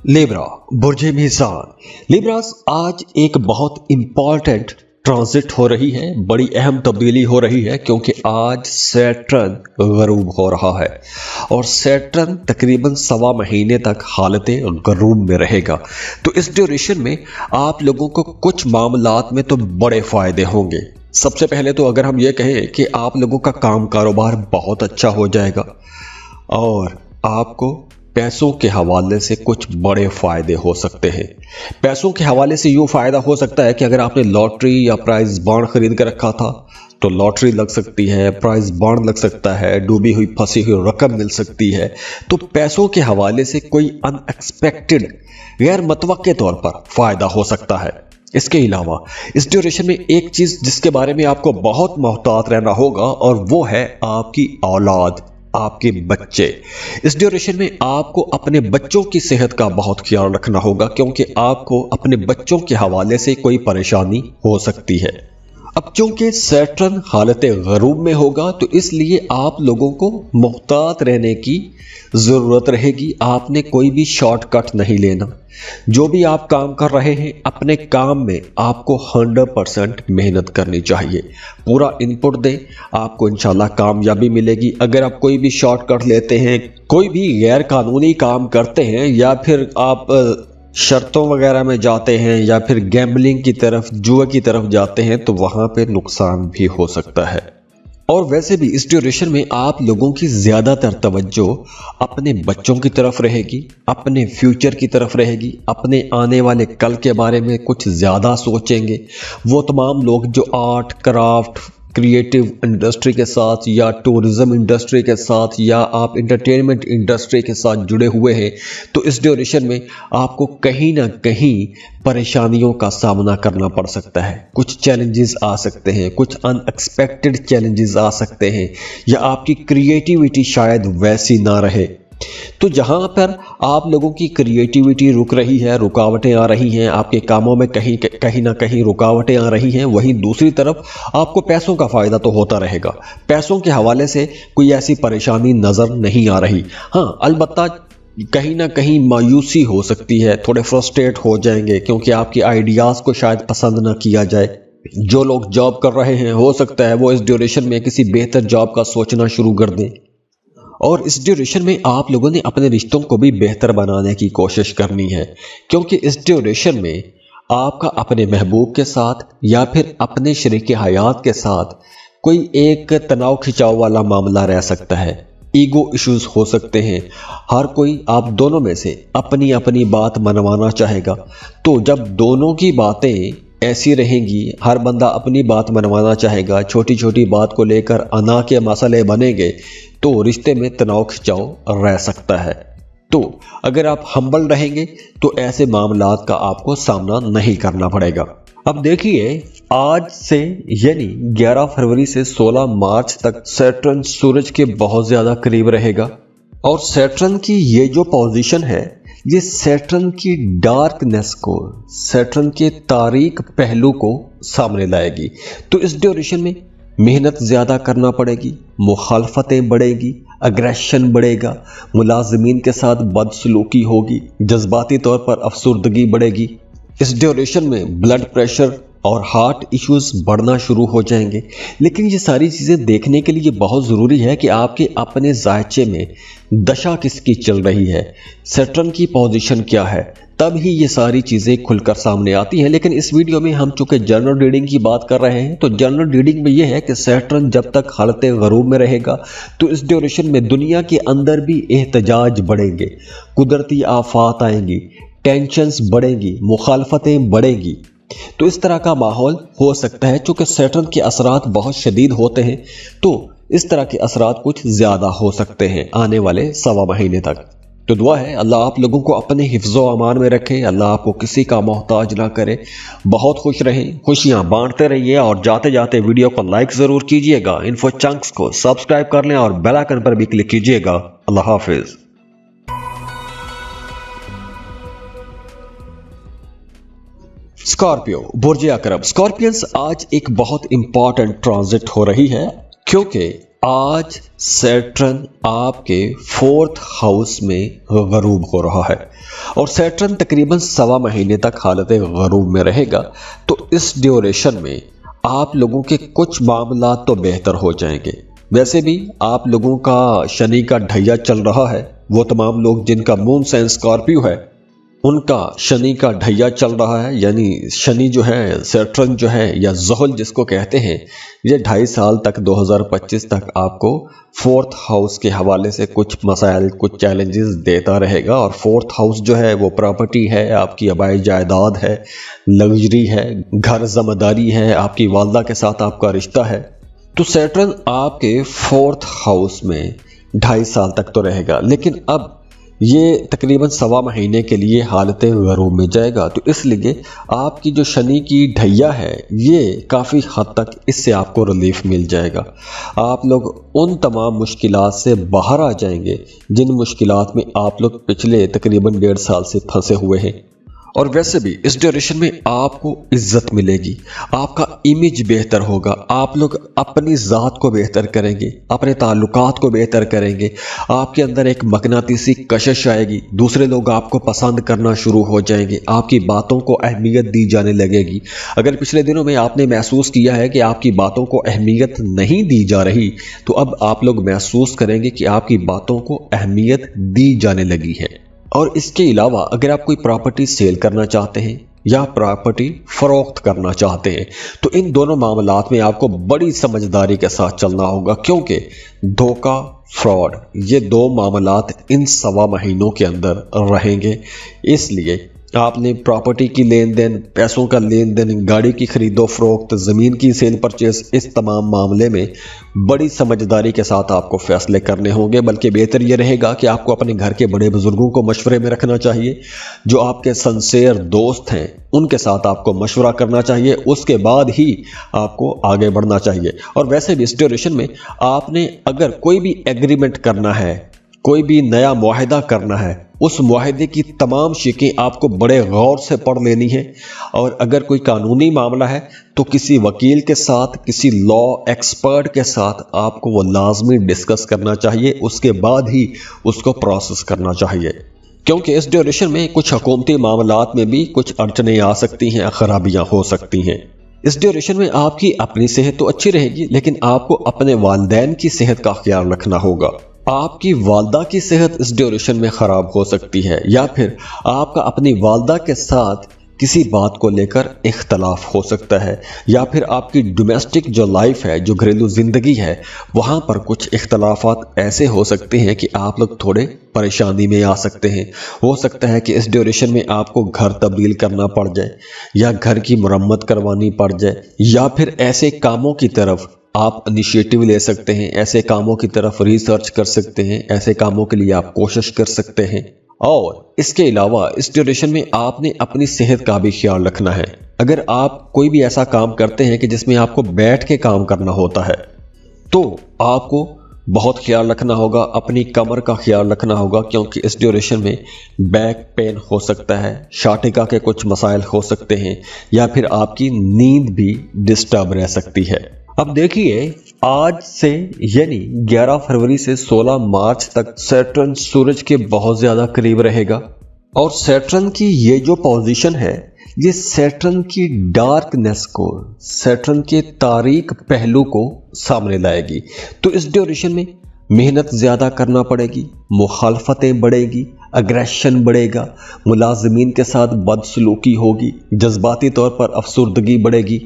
लिब्रा, बुर्जे मीज़ान। लिब्रास, आज एक बहुत इंपॉर्टेंट ट्रांजिट हो रही है, बड़ी अहम तब्दीली हो रही है, क्योंकि आज सैटर्न गरूब हो रहा है और सैटर्न तकरीबन 1.25 महीने तक हालत गरूब में रहेगा। तो इस ड्यूरेशन में आप लोगों को कुछ मामलात में तो बड़े फ़ायदे होंगे। सबसे पहले तो अगर हम ये कहें कि आप लोगों का काम कारोबार बहुत अच्छा हो जाएगा और आपको पैसों के हवाले से कुछ बड़े फ़ायदे हो सकते हैं। पैसों के हवाले से यूँ फ़ायदा हो सकता है कि अगर आपने लॉटरी या प्राइज़ बॉन्ड खरीद कर रखा था तो लॉटरी लग सकती है, प्राइज़ बॉन्ड लग सकता है, डूबी हुई फंसी हुई रकम मिल सकती है। तो पैसों के हवाले से कोई अनएक्सपेक्टेड, गैर मुतवक्के तौर पर फ़ायदा हो सकता है। इसके अलावा इस ड्यूरेशन में एक चीज़ जिसके बारे में आपको बहुत मोहतात रहना होगा और वो है आपकी औलाद, आपके बच्चे। इस ड्यूरेशन में आपको अपने बच्चों की सेहत का बहुत ख्याल रखना होगा, क्योंकि आपको अपने बच्चों के हवाले से कोई परेशानी हो सकती है। अब चूंकि सैटर्न हालत गरूब में होगा तो इसलिए आप लोगों को मुहतात रहने की ज़रूरत रहेगी। आपने कोई भी शॉर्टकट नहीं लेना। जो भी आप काम कर रहे हैं अपने काम में आपको 100% मेहनत करनी चाहिए, पूरा इनपुट दें, आपको इंशाल्लाह कामयाबी मिलेगी। अगर आप कोई भी शॉर्टकट लेते हैं, कोई भी गैर कानूनी काम करते हैं या फिर आप शर्तों वगैरह में जाते हैं या फिर गैम्बलिंग की तरफ, जुए की तरफ जाते हैं तो वहाँ पे नुकसान भी हो सकता है। और वैसे भी इस ड्यूरेशन में आप लोगों की ज़्यादातर तवज्जो अपने बच्चों की तरफ रहेगी, अपने फ्यूचर की तरफ रहेगी, अपने आने वाले कल के बारे में कुछ ज़्यादा सोचेंगे। वो तमाम लोग जो आर्ट, क्राफ्ट, क्रिएटिव इंडस्ट्री के साथ या टूरिज़्म इंडस्ट्री के साथ या आप इंटरटेनमेंट इंडस्ट्री के साथ जुड़े हुए हैं, तो इस ड्यूरेशन में आपको कहीं ना कहीं परेशानियों का सामना करना पड़ सकता है। कुछ चैलेंजेस आ सकते हैं, कुछ अनएक्सपेक्टेड चैलेंजेस आ सकते हैं, या आपकी क्रिएटिविटी शायद वैसी ना रहे। तो जहां पर आप लोगों की क्रिएटिविटी रुक रही है, रुकावटें आ रही हैं, आपके कामों में कहीं ना कहीं रुकावटें आ रही हैं, वहीं दूसरी तरफ आपको पैसों का फ़ायदा तो होता रहेगा। पैसों के हवाले से कोई ऐसी परेशानी नज़र नहीं आ रही। हाँ, अलबत्ता कहीं ना कहीं मायूसी हो सकती है, थोड़े फ्रस्ट्रेट हो जाएंगे क्योंकि आपके आइडियाज़ को शायद पसंद ना किया जाए। जो लोग जॉब कर रहे हैं हो सकता है वो इस ड्यूरेशन में किसी बेहतर जॉब का सोचना शुरू कर दें। और इस ड्यूरेशन में आप लोगों ने अपने रिश्तों को भी बेहतर बनाने की कोशिश करनी है, क्योंकि इस ड्यूरेशन में आपका अपने महबूब के साथ या फिर अपने शरीके हयात के साथ कोई एक तनाव खिंचाव वाला मामला रह सकता है। ईगो इश्यूज हो सकते हैं। हर कोई आप दोनों में से अपनी अपनी बात मनवाना चाहेगा। तो जब दोनों की बातें ऐसी रहेंगी, हर बंदा अपनी बात मनवाना चाहेगा, छोटी छोटी बात को लेकर अना के मसले बनेंगे, तो रिश्ते में तनाव खिंचाव रह सकता है। तो अगर आप हम्बल रहेंगे तो ऐसे मामलात का आपको सामना नहीं करना पड़ेगा। अब देखिए, आज से यानी 11 फरवरी से 16 मार्च तक सैटर्न सूरज के बहुत ज़्यादा करीब रहेगा और सैटर्न की ये जो पोजीशन है ये सैटर्न की डार्कनेस को, सैटर्न के तारीक पहलू को सामने लाएगी। तो इस ड्यूरेशन में मेहनत ज़्यादा करना पड़ेगी, मुखालफतें बढ़ेगी, अग्रेशन बढ़ेगा, मुलाजिमीन के साथ बदसलूकी होगी, जज्बाती तौर पर अफसुर्दगी बढ़ेगी। इस ड्यूरेशन में ब्लड प्रेशर और हार्ट इश्यूज बढ़ना शुरू हो जाएंगे। लेकिन ये सारी चीज़ें देखने के लिए बहुत ज़रूरी है कि आपके अपने जायचे में दशा किसकी चल रही है, सैटर्न की पोजीशन क्या है, तब ही ये सारी चीज़ें खुलकर सामने आती हैं। लेकिन इस वीडियो में हम चूँकि जनरल रीडिंग की बात कर रहे हैं, तो जनरल रीडिंग में ये है कि सैटर्न जब तक हालत गरूब में रहेगा तो इस ड्यूरेशन में दुनिया के अंदर भी एहतजाज बढ़ेंगे, कुदरती आफात आएंगी, टेंशन्स बढ़ेंगी, मुखालफतें बढ़ेंगी। तो इस तरह का माहौल हो सकता है। चूँकि सैटर्न के असरात बहुत शदीद होते हैं तो इस तरह के असरात कुछ ज़्यादा हो सकते हैं आने वाले 1.25 महीने तक। तो दुआ है अल्लाह आप लोगों को अपने हिफ्ज़ व अमान में रखे, अल्लाह आपको किसी का मोहताज ना करे। बहुत खुश रहें, खुशियां बांटते रहिए और जाते जाते वीडियो को लाइक ज़रूर कीजिएगा। इन्फो चंक्स को सब्सक्राइब कर लें और बेल आइकन पर भी क्लिक कीजिएगा। अल्लाह हाफिज़। स्कॉर्पियो, बुर्ज अकरब। स्कॉर्पियंस, आज एक बहुत इंपॉर्टेंट ट्रांजिट हो रही है क्योंकि आज सैटर्न आपके 4th हाउस में गरूब हो रहा है और सैटर्न तकरीबन 1.25 महीने तक हालत गरूब में रहेगा। तो इस ड्यूरेशन में आप लोगों के कुछ मामला तो बेहतर हो जाएंगे। वैसे भी आप लोगों का शनि का ढैया चल रहा है। वो तमाम लोग जिनका मून साइन स्कॉर्पियो है उनका शनि का ढैया चल रहा है, यानी शनि जो है, सैटर्न जो है या ज़ुहल जिसको कहते हैं, ये 2.5 साल तक 2025 तक आपको 4th हाउस के हवाले से कुछ मसाइल, कुछ चैलेंजेस देता रहेगा। और 4th हाउस जो है वो प्रॉपर्टी है, आपकी आबाई जायदाद है, लग्जरी है, घर ज़िम्मेदारी है, आपकी वालदा के साथ आपका रिश्ता है। तो सैटर्न आपके 4th हाउस में 2.5 साल तक तो रहेगा, लेकिन अब ये तकरीबन 1.25 महीने के लिए हालत गरूब में जाएगा। तो इसलिए आपकी जो शनि की ढैया है ये काफ़ी हद तक इससे आपको रिलीफ मिल जाएगा। आप लोग उन तमाम मुश्किलात से बाहर आ जाएंगे जिन मुश्किलात में आप लोग पिछले तकरीबन 1.5 साल से फंसे हुए हैं। और वैसे भी इस ड्यूरेशन में आपको इज्जत मिलेगी, आपका इमेज बेहतर होगा, आप लोग अपनी ज़ात को बेहतर करेंगे, अपने ताल्लुकात को बेहतर करेंगे, आपके अंदर एक मकनातीसी कशिश आएगी, दूसरे लोग आपको पसंद करना शुरू हो जाएंगे, आपकी बातों को अहमियत दी जाने लगेगी। अगर पिछले दिनों में आपने महसूस किया है कि आपकी बातों को अहमियत नहीं दी जा रही, तो अब आप लोग महसूस करेंगे कि आपकी बातों को अहमियत दी जाने लगी है। और इसके अलावा अगर आप कोई प्रॉपर्टी सेल करना चाहते हैं या प्रॉपर्टी फरोख्त करना चाहते हैं तो इन दोनों मामलात में आपको बड़ी समझदारी के साथ चलना होगा, क्योंकि धोखा, फ्रॉड, ये 2 मामलात इन 1.25 महीनों के अंदर रहेंगे। इसलिए आपने प्रॉपर्टी की लेन देन, पैसों का लेन देन, गाड़ी की खरीदो फरोख्त, ज़मीन की सेल परचेस, इस तमाम मामले में बड़ी समझदारी के साथ आपको फैसले करने होंगे। बल्कि बेहतर ये रहेगा कि आपको अपने घर के बड़े बुजुर्गों को मशवरे में रखना चाहिए, जो आपके सिंसियर दोस्त हैं उनके साथ आपको मशवरा करना चाहिए, उसके बाद ही आपको आगे बढ़ना चाहिए। और वैसे भी इस ड्यूरेशन में आपने अगर कोई भी एग्रीमेंट करना है, कोई भी नया मुआहिदा करना है, उस मुआहिदे की तमाम शिकें आपको बड़े गौर से पढ़ लेनी है। और अगर कोई कानूनी मामला है तो किसी वकील के साथ, किसी लॉ एक्सपर्ट के साथ आपको वो लाजमी डिस्कस करना चाहिए, उसके बाद ही उसको प्रोसेस करना चाहिए। क्योंकि इस ड्यूरेशन में कुछ हुकूमती मामलात में भी कुछ अड़चनें आ सकती हैं, खराबियाँ हो सकती हैं। इस ड्यूरेशन में आपकी अपनी सेहत तो अच्छी रहेगी, लेकिन आपको अपने वालिदैन की सेहत का ख्याल रखना होगा। आपकी वालदा की सेहत इस ड्यूरेशन में ख़राब हो सकती है, या फिर आपका अपनी वालदा के साथ किसी बात को लेकर इख्तलाफ हो सकता है, या फिर आपकी डोमेस्टिक जो लाइफ है, जो घरेलू ज़िंदगी है, वहाँ पर कुछ इख्तलाफात ऐसे हो सकते हैं कि आप लोग थोड़े परेशानी में आ सकते हैं। हो सकता है कि इस ड्यूरेशन में आपको घर तब्दील करना पड़ जाए, या घर की मरम्मत करवानी पड़ जाए, या फिर ऐसे कामों की तरफ आप इनिशिएटिव ले सकते हैं, ऐसे कामों की तरफ रिसर्च कर सकते हैं, ऐसे कामों के लिए आप कोशिश कर सकते हैं। और इसके अलावा इस ड्यूरेशन में आपने अपनी सेहत का भी ख्याल रखना है। अगर आप कोई भी ऐसा काम करते हैं कि जिसमें आपको बैठ के काम करना होता है, तो आपको बहुत ख्याल रखना होगा, अपनी कमर का ख्याल रखना होगा, क्योंकि इस ड्यूरेशन में बैक पेन हो सकता है, शाटिका के कुछ मसाइल हो सकते हैं, या फिर आपकी नींद भी डिस्टर्ब रह सकती है। अब देखिए, आज से यानी 11 फरवरी से 16 मार्च तक सैटर्न सूरज के बहुत ज़्यादा करीब रहेगा, और सैटर्न की ये जो पोजीशन है ये सैटर्न की डार्कनेस को, सैटर्न के तारीक पहलू को सामने लाएगी। तो इस ड्यूरेशन में मेहनत ज़्यादा करना पड़ेगी, मुखालफतें बढ़ेगी, अग्रेशन बढ़ेगा, मुलाजिमीन के साथ बदसलूकी होगी, जज्बाती तौर पर अफसुर्दगी बढ़ेगी।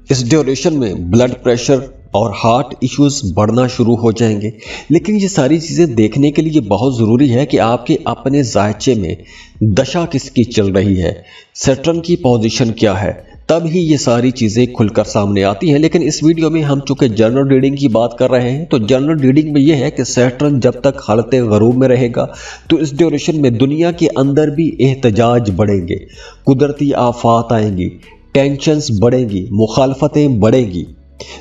इस ड्यूरेशन में ब्लड प्रेशर और हार्ट इश्यूज बढ़ना शुरू हो जाएंगे। लेकिन ये सारी चीज़ें देखने के लिए बहुत ज़रूरी है कि आपके अपने जायचे में दशा किसकी चल रही है, सैटर्न की पोजीशन क्या है, तब ही ये सारी चीज़ें खुलकर सामने आती हैं। लेकिन इस वीडियो में हम चूंकि जनरल रीडिंग की बात कर रहे हैं, तो जनरल रीडिंग में ये है कि सैटर्न जब तक हालत गरूब में रहेगा तो इस ड्यूरेशन में दुनिया के अंदर भी एहतजाज बढ़ेंगे, कुदरती आफात आएंगी, टेंशन्स बढ़ेंगी, मुखालफतें बढ़ेंगी।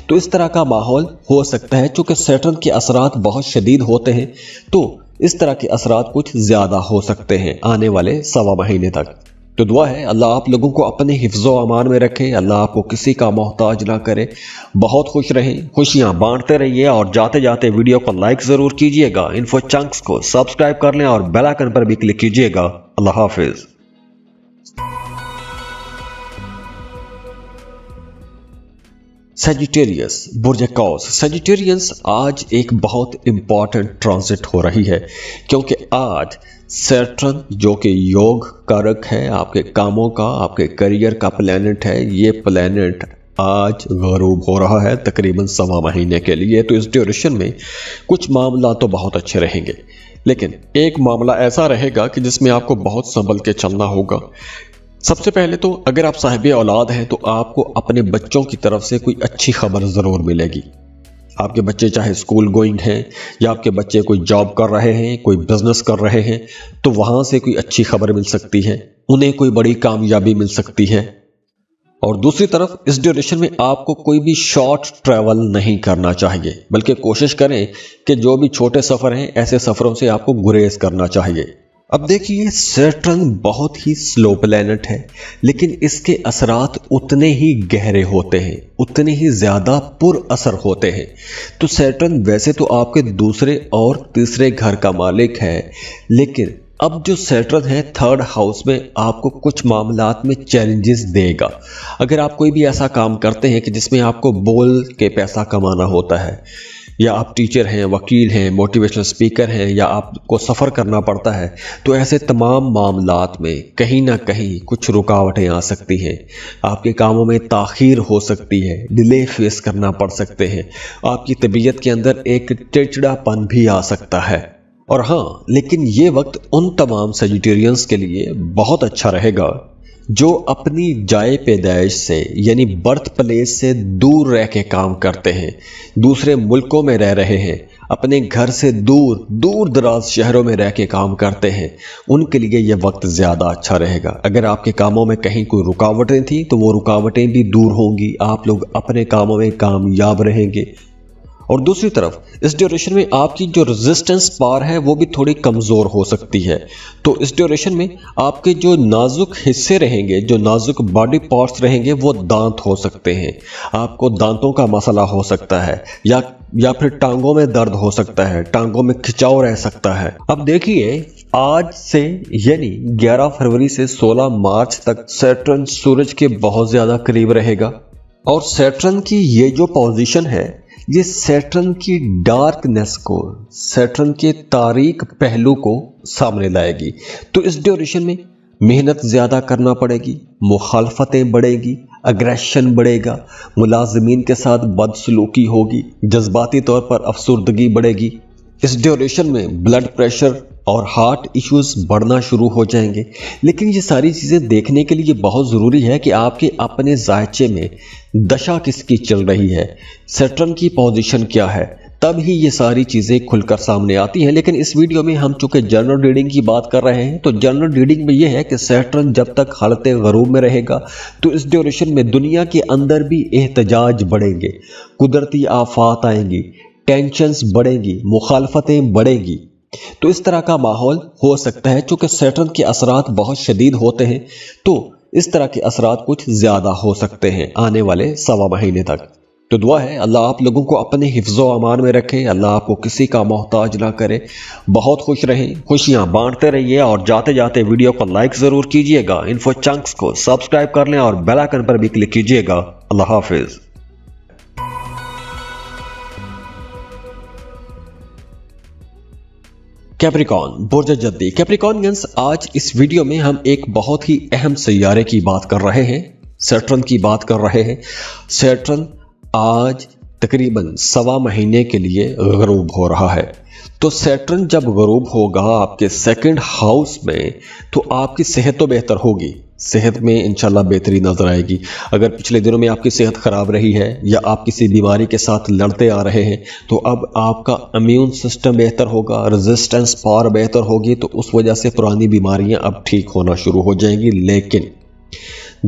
तो इस तरह का माहौल हो सकता है। चूंकि सैटर्न के असरात बहुत शदीद होते हैं तो इस तरह के असरात कुछ ज़्यादा हो सकते हैं आने वाले सवा महीने तक। तो दुआ है अल्लाह आप लोगों को अपने हिफ्ज़ो अमान में रखे, अल्लाह आपको किसी का मोहताज ना करे। बहुत खुश रहें, खुशियां बांटते रहिए और जाते जाते वीडियो को लाइक ज़रूर कीजिएगा। इन्फो चंक्स को सब्सक्राइब कर लें और बेल आइकन पर भी क्लिक कीजिएगा। अल्लाह हाफिज़। सजिटेरियस बुर्ज कौस। सजिटेरियंस आज एक बहुत इंपॉर्टेंट ट्रांजिट हो रही है, क्योंकि आज सैटर्न जो कि योग कारक है, आपके कामों का, आपके करियर का प्लैनेट है, ये प्लैनेट आज गरूब हो रहा है तकरीबन सवा महीने के लिए। तो इस ड्यूरेशन में कुछ मामला तो बहुत अच्छे रहेंगे, लेकिन एक मामला ऐसा रहेगा कि जिसमें आपको बहुत संभल के चलना होगा। सबसे पहले तो अगर आप साहिब औलाद हैं तो आपको अपने बच्चों की तरफ से कोई अच्छी खबर ज़रूर मिलेगी। आपके बच्चे चाहे स्कूल गोइंग हैं या आपके बच्चे कोई जॉब कर रहे हैं, कोई बिजनेस कर रहे हैं, तो वहाँ से कोई अच्छी खबर मिल सकती है, उन्हें कोई बड़ी कामयाबी मिल सकती है। और दूसरी तरफ इस ड्यूरेशन में आपको कोई भी शॉर्ट ट्रैवल नहीं करना चाहिए, बल्कि कोशिश करें कि जो भी छोटे सफ़र हैं ऐसे सफ़रों से आपको गुरेज करना चाहिए। अब देखिए, सैटर्न बहुत ही स्लो प्लैनेट है, लेकिन इसके असरात उतने ही गहरे होते हैं, उतने ही ज़्यादा पुर असर होते हैं। तो सैटर्न वैसे तो आपके दूसरे और तीसरे घर का मालिक है, लेकिन अब जो सैटर्न है थर्ड हाउस में आपको कुछ मामलात में चैलेंजेस देगा। अगर आप कोई भी ऐसा काम करते हैं कि जिसमें आपको बोल के पैसा कमाना होता है, या आप टीचर हैं, वकील हैं, मोटिवेशनल स्पीकर हैं, या आपको सफ़र करना पड़ता है, तो ऐसे तमाम मामलात में कहीं ना कहीं कुछ रुकावटें आ सकती हैं। आपके कामों में ताख़ीर हो सकती है, डिले फेस करना पड़ सकते हैं, आपकी तबीयत के अंदर एक चिड़चिड़ापन भी आ सकता है। और हाँ, लेकिन ये वक्त उन तमाम सजिटेरियंस के लिए बहुत अच्छा रहेगा जो अपनी जाए पैदाइश से यानी बर्थ प्लेस से दूर रह के काम करते हैं, दूसरे मुल्कों में रह रहे हैं, अपने घर से दूर दूर दराज शहरों में रह के काम करते हैं, उनके लिए यह वक्त ज़्यादा अच्छा रहेगा। अगर आपके कामों में कहीं कोई रुकावटें थी तो वो रुकावटें भी दूर होंगी, आप लोग अपने कामों में कामयाब रहेंगे। और दूसरी तरफ इस ड्यूरेशन में आपकी जो रेजिस्टेंस पावर है वो भी थोड़ी कमज़ोर हो सकती है। तो इस ड्यूरेशन में आपके जो नाजुक हिस्से रहेंगे, जो नाजुक बॉडी पार्ट्स रहेंगे, वो दांत हो सकते हैं। आपको दांतों का मसला हो सकता है, या फिर टांगों में दर्द हो सकता है, टांगों में खिंचाव रह सकता है। अब देखिए, आज से यानी 11 फरवरी से 16 मार्च तक सैटर्न सूरज के बहुत ज़्यादा करीब रहेगा, और सैटर्न की ये जो पोजीशन है ये सैटर्न की डार्कनेस को, सैटर्न के तारीक पहलू को सामने लाएगी। तो इस ड्यूरेशन में मेहनत ज़्यादा करना पड़ेगी, मुखालफतें बढ़ेगी, अग्रेशन बढ़ेगा, मुलाजमीन के साथ बदसलूकी होगी, जज्बाती तौर पर अफसुर्दगी बढ़ेगी। इस ड्यूरेशन में ब्लड प्रेशर और हार्ट इश्यूज बढ़ना शुरू हो जाएंगे। लेकिन ये सारी चीज़ें देखने के लिए बहुत ज़रूरी है कि आपके अपने जायचे में दशा किसकी चल रही है, सैटर्न की पोजीशन क्या है, तब ही ये सारी चीज़ें खुलकर सामने आती हैं। लेकिन इस वीडियो में हम चूंकि जनरल रीडिंग की बात कर रहे हैं, तो जनरल रीडिंग में ये है कि सैटर्न जब तक हालत गरूब में रहेगा तो इस ड्यूरेशन में दुनिया के अंदर भी एहतजाज बढ़ेंगे, कुदरती आफात आएंगी, टेंशन्स बढ़ेंगी, मुखालफतें बढ़ेंगी। तो इस तरह का माहौल हो सकता है। चूंकि सैटर्न के असरात बहुत शदीद होते हैं तो इस तरह के असरात कुछ ज़्यादा हो सकते हैं आने वाले सवा महीने तक। तो दुआ है अल्लाह आप लोगों को अपने हिफ्ज़ो अमान में रखे, अल्लाह आपको किसी का मोहताज ना करे। बहुत खुश रहें, खुशियां बांटते रहिए और जाते जाते वीडियो को लाइक ज़रूर कीजिएगा। इन्फो चंक्स को सब्सक्राइब कर लें और बेल आइकन पर भी क्लिक कीजिएगा। अल्लाह हाफिज़। कैप्रिकॉन बुर्ज जद्दी। कैप्रिकॉनियंस, आज इस वीडियो में हम एक बहुत ही अहम सैयारे की बात कर रहे हैं, सैटर्न की बात कर रहे हैं। सैटर्न आज तकरीबन सवा महीने के लिए गरूब हो रहा है। तो सैटर्न जब गरूब होगा आपके सेकंड हाउस में तो आपकी सेहत तो बेहतर होगी, صحت میں انشاءاللہ بہتری نظر آئے گی۔ اگر پچھلے دنوں میں آپ کی صحت خراب رہی ہے یا آپ کسی بیماری کے ساتھ لڑتے آ رہے ہیں تو اب آپ کا امیون سسٹم بہتر ہوگا، ریزسٹنس پاور بہتر ہوگی، تو اس وجہ سے پرانی بیماریاں اب ٹھیک ہونا شروع ہو جائیں گی۔ لیکن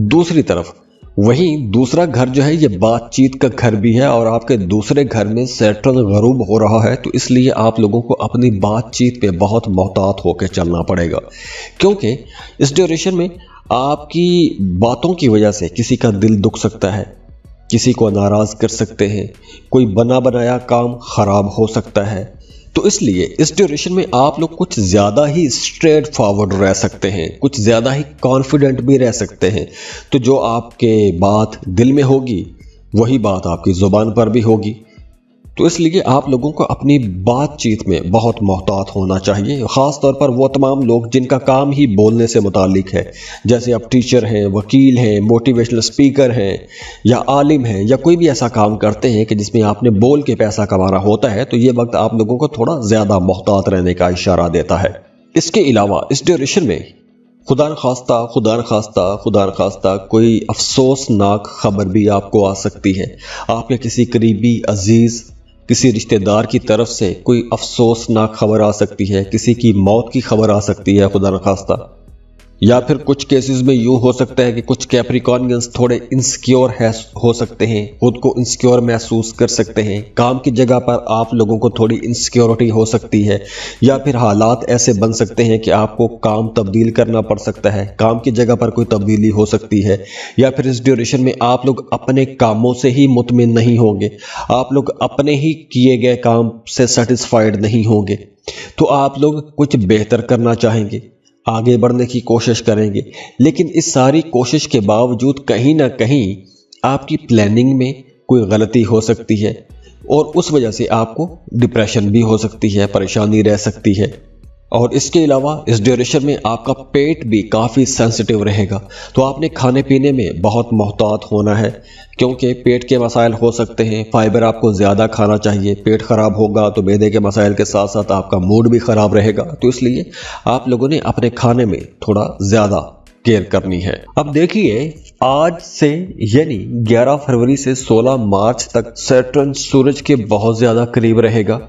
دوسری طرف وہیں دوسرا گھر جو ہے یہ بات چیت کا گھر بھی ہے، اور آپ کے دوسرے گھر میں سیٹرن غروب ہو رہا ہے، تو اس لیے آپ لوگوں کو اپنی بات چیت پہ بہت محتاط ہو کے چلنا پڑے گا، کیونکہ اس ڈیوریشن میں آپ کی باتوں کی وجہ سے کسی کا دل دکھ سکتا ہے، کسی کو ناراض کر سکتے ہیں، کوئی بنا بنایا کام خراب ہو سکتا ہے۔ تو اس لیے اس ڈیوریشن میں آپ لوگ کچھ زیادہ ہی اسٹریٹ فارورڈ رہ سکتے ہیں، کچھ زیادہ ہی کانفیڈنٹ بھی رہ سکتے ہیں۔ تو جو آپ کے بات دل میں ہوگی وہی بات آپ کی زبان پر بھی ہوگی۔ تو اس لیے آپ لوگوں کو اپنی بات چیت میں بہت محتاط ہونا چاہیے، خاص طور پر وہ تمام لوگ جن کا کام ہی بولنے سے متعلق ہے، جیسے آپ ٹیچر ہیں، وکیل ہیں، موٹیویشنل اسپیکر ہیں، یا عالم ہیں، یا کوئی بھی ایسا کام کرتے ہیں کہ جس میں آپ نے بول کے پیسہ کمانا ہوتا ہے، تو یہ وقت آپ لوگوں کو تھوڑا زیادہ محتاط رہنے کا اشارہ دیتا ہے۔ اس کے علاوہ اس ڈیوریشن میں خدا نخواستہ کوئی افسوسناک خبر بھی آپ کو آ سکتی ہے۔ آپ کے کسی قریبی عزیز، کسی رشتہ دار کی طرف سے کوئی افسوسناک خبر آ سکتی ہے، کسی کی موت کی خبر آ سکتی ہے خدا نخواستہ، یا پھر کچھ کیسز میں یوں ہو سکتا ہے کہ کچھ کیپریکارنینز تھوڑے انسیکیور ہو سکتے ہیں، خود کو انسیکیور محسوس کر سکتے ہیں، کام کی جگہ پر آپ لوگوں کو تھوڑی انسیکیورٹی ہو سکتی ہے، یا پھر حالات ایسے بن سکتے ہیں کہ آپ کو کام تبدیل کرنا پڑ سکتا ہے، کام کی جگہ پر کوئی تبدیلی ہو سکتی ہے، یا پھر اس ڈیوریشن میں آپ لوگ اپنے کاموں سے ہی مطمئن نہیں ہوں گے، آپ لوگ اپنے ہی کیے گئے کام سے سیٹسفائیڈ نہیں ہوں گے، تو آپ لوگ کچھ بہتر کرنا چاہیں گے، آگے بڑھنے کی کوشش کریں گے، لیکن اس ساری کوشش کے باوجود کہیں نہ کہیں آپ کی پلاننگ میں کوئی غلطی ہو سکتی ہے، اور اس وجہ سے آپ کو ڈپریشن بھی ہو سکتی ہے، پریشانی رہ سکتی ہے۔ اور اس کے علاوہ اس ڈیوریشن میں آپ کا پیٹ بھی کافی سینسٹیو رہے گا، تو آپ نے کھانے پینے میں بہت محتاط ہونا ہے، کیونکہ پیٹ کے مسائل ہو سکتے ہیں۔ فائبر آپ کو زیادہ کھانا چاہیے، پیٹ خراب ہوگا تو معدے کے مسائل کے ساتھ ساتھ آپ کا موڈ بھی خراب رہے گا، تو اس لیے آپ لوگوں نے اپنے کھانے میں تھوڑا زیادہ کیئر کرنی ہے۔ اب دیکھیے، آج سے یعنی 11 فروری سے 16 مارچ تک سیٹرن سورج کے بہت زیادہ قریب رہے گا،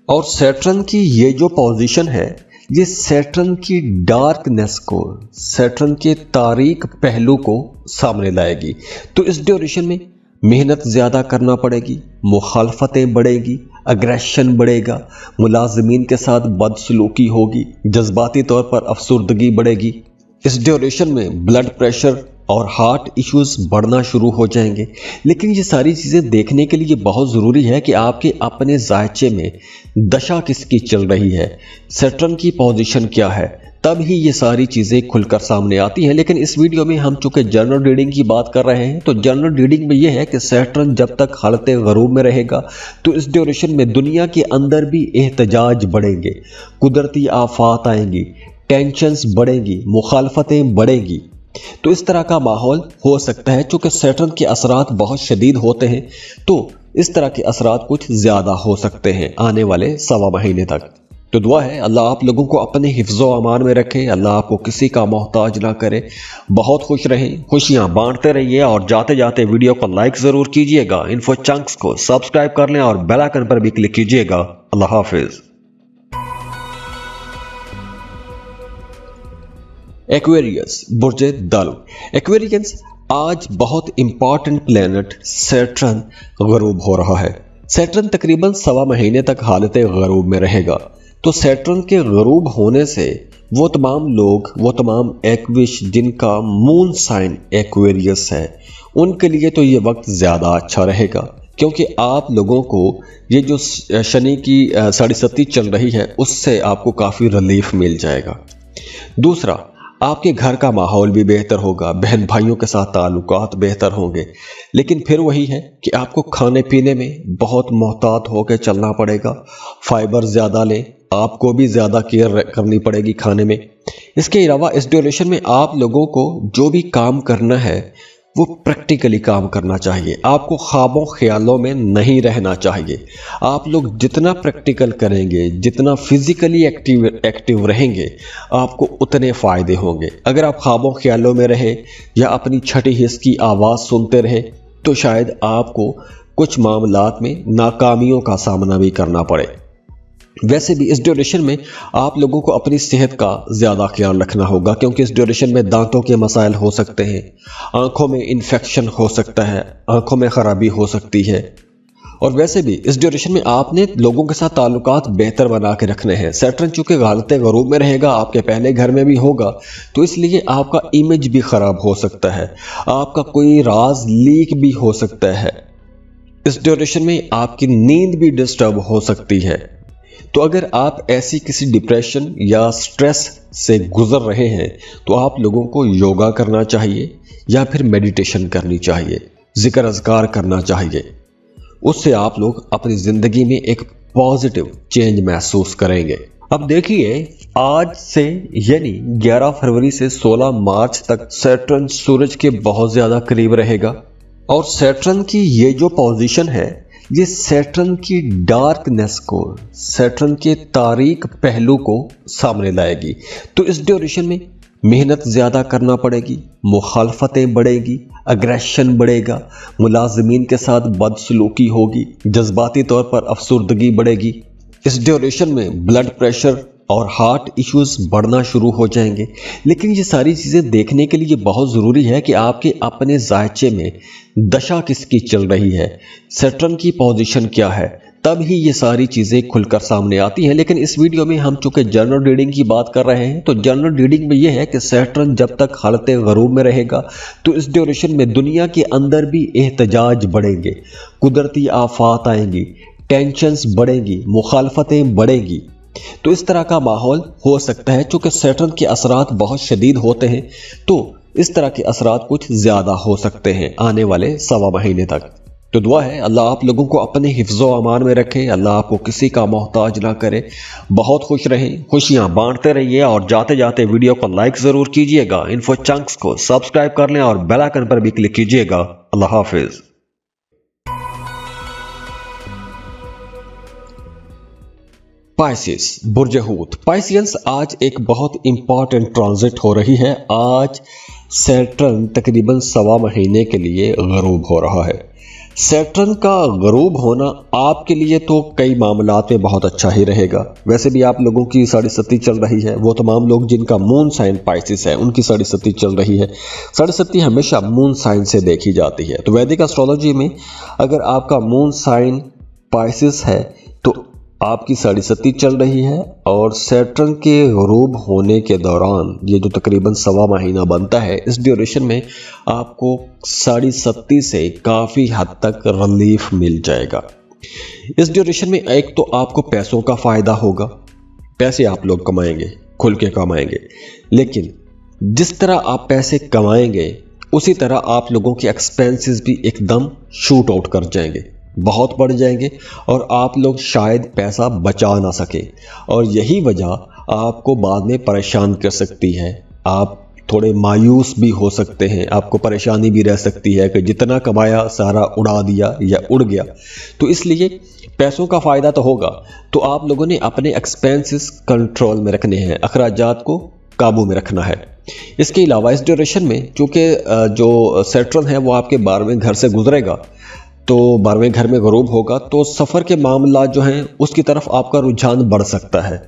اور سیٹرن کی یہ جو پوزیشن ہے یہ سیٹرن کی ڈارکنیس کو، سیٹرن کے تاریک پہلو کو سامنے لائے گی۔ تو اس ڈیوریشن میں محنت زیادہ کرنا پڑے گی، مخالفتیں بڑھے گی، اگریشن بڑھے گا، ملازمین کے ساتھ بدسلوکی ہوگی، جذباتی طور پر افسردگی بڑھے گی۔ اس ڈیوریشن میں بلڈ پریشر اور ہارٹ ایشوز بڑھنا شروع ہو جائیں گے۔ لیکن یہ ساری چیزیں دیکھنے کے لیے بہت ضروری ہے کہ آپ کے اپنے ذائچے میں دشا کس کی چل رہی ہے، سیٹرن کی پوزیشن کیا ہے، تب ہی یہ ساری چیزیں کھل کر سامنے آتی ہیں۔ لیکن اس ویڈیو میں ہم چونکہ جنرل ریڈنگ کی بات کر رہے ہیں، تو جنرل ریڈنگ میں یہ ہے کہ سیٹرن جب تک حالت غروب میں رہے گا تو اس ڈیوریشن میں دنیا کے اندر بھی احتجاج بڑھیں گے، قدرتی آفات آئیں گی، ٹینشنز بڑھیں گی، مخالفتیں بڑھیں گی۔ تو اس طرح کا ماحول ہو سکتا ہے، چونکہ سیٹرن کے اثرات بہت شدید ہوتے ہیں، تو اس طرح کے اثرات کچھ زیادہ ہو سکتے ہیں آنے والے 1.25 مہینے تک۔ تو دعا ہے اللہ آپ لوگوں کو اپنے حفظ و امان میں رکھے، اللہ آپ کو کسی کا محتاج نہ کرے۔ بہت خوش رہیں، خوشیاں بانٹتے رہیے، اور جاتے جاتے ویڈیو کو لائک ضرور کیجیے گا، انفو چنکس کو سبسکرائب کر لیں اور بیل آئیکن پر بھی کلک کیجیے گا۔ اللہ حافظ۔ ایکویریس، برج دلو۔ ایکویرینس آج بہت امپورٹنٹ پلینٹ سیٹرن غروب ہو رہا ہے۔ سیٹرن تقریباً 1.25 مہینے تک حالت غروب میں رہے گا۔ تو سیٹرن کے غروب ہونے سے وہ تمام لوگ، وہ تمام ایکویش جن کا مون سائن ایکویریس ہے، ان کے لیے تو یہ وقت زیادہ اچھا رہے گا، کیونکہ آپ لوگوں کو یہ جو شنی کی 7.5 چل رہی ہے اس سے آپ کو کافی ریلیف مل جائے گا۔ دوسرا، آپ کے گھر کا ماحول بھی بہتر ہوگا، بہن بھائیوں کے ساتھ تعلقات بہتر ہوں گے، لیکن پھر وہی ہے کہ آپ کو کھانے پینے میں بہت محتاط ہو کے چلنا پڑے گا، فائبر زیادہ لیں، آپ کو بھی زیادہ کیئر کرنی پڑے گی کھانے میں۔ اس کے علاوہ اس ڈیوریشن میں آپ لوگوں کو جو بھی کام کرنا ہے वो प्रैक्टिकली काम करना चाहिए। आपको ख्वाबों ख्यालों में नहीं रहना चाहिए। आप लोग जितना प्रैक्टिकल करेंगे, जितना फिजिकली एक्टिव रहेंगे, आपको उतने फ़ायदे होंगे। अगर आप ख्वाबों ख्यालों में रहे या अपनी छठी हिस्स की आवाज़ सुनते रहे तो शायद आपको कुछ मामलात में नाकामियों का सामना भी करना पड़े। वैसे भी इस ड्यूरेशन में आप लोगों को अपनी सेहत का ज़्यादा ख्याल रखना होगा, क्योंकि इस ड्यूरेशन में दांतों के मसाइल हो सकते हैं, आंखों में इन्फेक्शन हो सकता है, आंखों में ख़राबी हो सकती है। और वैसे भी इस ड्यूरेशन में आपने लोगों के साथ ताल्लुकात बेहतर बना के रखने हैं। सैटर्न चूँकि हालत गरूब में रहेगा, आपके पहले घर में भी होगा, तो इसलिए आपका इमेज भी ख़राब हो सकता है, आपका कोई राज लीक भी हो सकता है। इस ड्यूरेशन में आपकी नींद भी डिस्टर्ब हो सकती है। तो अगर आप ऐसी किसी डिप्रेशन या स्ट्रेस से गुजर रहे हैं तो आप लोगों को योगा करना चाहिए या फिर मेडिटेशन करनी चाहिए, जिक्र अज़कार करना चाहिए। उससे आप लोग अपनी ज़िंदगी में एक पॉजिटिव चेंज महसूस करेंगे। अब देखिए, आज से यानी 11 फरवरी से 16 मार्च तक सैटर्न सूरज के बहुत ज़्यादा करीब रहेगा और सैटर्न की ये जो पोजीशन है ये सैटर्न की डार्कनेस को, सैटर्न के तारीक पहलू को सामने लाएगी। तो इस ड्यूरेशन में मेहनत ज़्यादा करना पड़ेगी, मुखालफतें बढ़ेगी, अग्रेशन बढ़ेगा, मुलाजमीन के साथ बदसलूकी होगी, जज्बाती तौर पर अफसुर्दगी बढ़ेगी। इस ड्यूरेशन में ब्लड प्रेशर और हार्ट इश्यूज बढ़ना शुरू हो जाएंगे। लेकिन ये सारी चीज़ें देखने के लिए बहुत ज़रूरी है कि आपके अपने जायचे में दशा किसकी चल रही है, सैटर्न की पोजीशन क्या है, तब ही ये सारी चीज़ें खुलकर सामने आती हैं। लेकिन इस वीडियो में हम चूँकि जनरल रीडिंग की बात कर रहे हैं, तो जनरल रीडिंग में ये है कि सैटर्न जब तक हालत गरूब में रहेगा तो इस ड्यूरेशन में दुनिया के अंदर भी एहतजाज बढ़ेंगे, कुदरती आफात आएंगी, टेंशन्स बढ़ेंगी, मुखालफतें बढ़ेंगी। तो इस तरह का माहौल हो सकता है। चूँकि सैटर्न के असरात बहुत शदीद होते हैं तो इस तरह के असरात कुछ ज़्यादा हो सकते हैं आने वाले सवा महीने तक। तो दुआ है अल्लाह आप लोगों को अपने हिफ्ज़ो अमान में रखे, अल्लाह आपको किसी का मोहताज ना करे। बहुत खुश रहें, खुशियाँ बांटते रहिए और जाते जाते वीडियो को लाइक ज़रूर कीजिएगा। इन्फो चंक्स को सब्सक्राइब कर लें और बेल आइकन पर भी क्लिक कीजिएगा। अल्लाह हाफिज़। पाइसिस बुर्ज हूत पाइसियंस, आज एक बहुत इंपॉर्टेंट ट्रांजिट हो रही है। आज सैटर्न तकरीबन सवा महीने के लिए गरूब हो रहा है। सैटर्न का गरूब होना आपके लिए तो कई मामलात में बहुत अच्छा ही रहेगा। वैसे भी आप लोगों की साढ़े सती चल रही है, वो तमाम लोग जिनका मून साइन पाइसिस है उनकी साढ़े सती चल रही है। साढ़े सती हमेशा मून साइन से देखी जाती है। तो वैदिक एस्ट्रोलॉजी में अगर आपका मून साइन पाइसिस है तो आपकी साढ़े सती चल रही है और सैटर्न के गरूब होने के दौरान ये जो तकरीबन सवा महीना बनता है, इस ड्यूरेशन में आपको साढ़े सती से काफ़ी हद तक रिलीफ मिल जाएगा। इस ड्यूरेशन में एक तो आपको पैसों का फ़ायदा होगा, पैसे आप लोग कमाएंगे, खुल के कमाएंगे। लेकिन जिस तरह आप पैसे कमाएंगे उसी तरह आप लोगों के एक्सपेंसेस भी एकदम शूट आउट कर जाएंगे, बहुत बढ़ जाएंगे और आप लोग शायद पैसा बचा ना सके और यही वजह आपको बाद में परेशान कर सकती है। आप थोड़े मायूस भी हो सकते हैं, आपको परेशानी भी रह सकती है कि जितना कमाया सारा उड़ा दिया या उड़ गया। तो इसलिए पैसों का फ़ायदा तो होगा, तो आप लोगों ने अपने एक्सपेंसेस कंट्रोल में रखने हैं, अखराजात को काबू में रखना है। इसके अलावा इस ड्यूरेशन में चूँकि जो सैटर्न है वो आपके 12वें घर से गुजरेगा, तो 12वें घर में गरूब होगा, तो सफ़र के मामला जो हैं उसकी तरफ आपका रुझान बढ़ सकता है।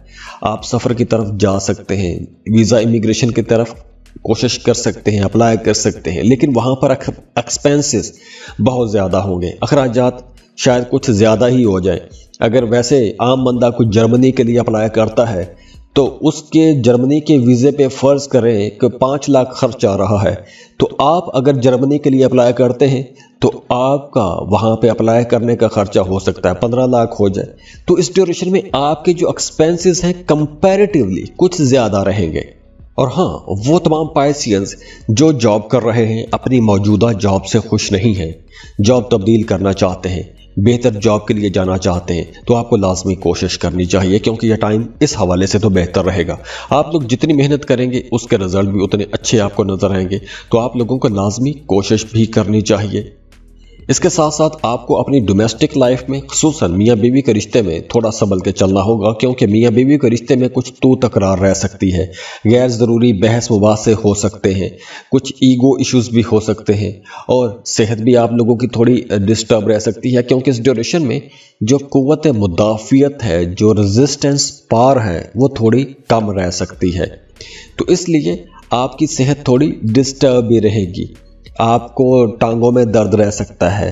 आप सफ़र की तरफ जा सकते हैं, वीज़ा इमिग्रेशन की तरफ कोशिश कर सकते हैं, अप्लाई कर सकते हैं। लेकिन वहाँ पर एक्सपेंसेस बहुत ज़्यादा होंगे, अखराजात शायद कुछ ज़्यादा ही हो जाए। अगर वैसे आम बंदा कुछ जर्मनी के लिए अप्लाई करता है तो उसके जर्मनी के वीज़े पे फ़र्ज़ करें कि 5 लाख खर्च आ रहा है, तो आप अगर जर्मनी के लिए अप्लाई करते हैं तो आपका वहाँ पे अप्लाई करने का खर्चा हो सकता है 15 लाख हो जाए। तो इस ड्यूरेशन में आपके जो एक्सपेंसेस हैं कंपैरेटिवली कुछ ज़्यादा रहेंगे। और हाँ, वो तमाम पाइसियंस जो जॉब कर रहे हैं, अपनी मौजूदा जॉब से खुश नहीं हैं, जॉब तब्दील करना चाहते हैं, बेहतर जॉब के लिए जाना चाहते हैं तो आपको लाजमी कोशिश करनी चाहिए, क्योंकि यह टाइम इस हवाले से तो बेहतर रहेगा। आप लोग जितनी मेहनत करेंगे उसके रिजल्ट भी उतने अच्छे आपको नजर आएंगे, तो आप लोगों को लाजमी कोशिश भी करनी चाहिए। इसके साथ साथ आपको अपनी डोमेस्टिक लाइफ में, खुसूसन मियाँ बीवी के रिश्ते में थोड़ा संभल के चलना होगा, क्योंकि मियाँ बीवी के रिश्ते में कुछ तू तकरार रह सकती है, गैर ज़रूरी बहस मुबासे हो सकते हैं, कुछ ईगो इश्यूज भी हो सकते हैं, और सेहत भी आप लोगों की थोड़ी डिस्टर्ब रह सकती है, क्योंकि इस ड्यूरेशन में जो कुव्वत मुदाफ़ियत है, जो रेजिस्टेंस पावर है, वो थोड़ी कम रह सकती है। तो इसलिए आपकी सेहत थोड़ी डिस्टर्ब भी रहेगी। आपको टांगों में दर्द रह सकता है,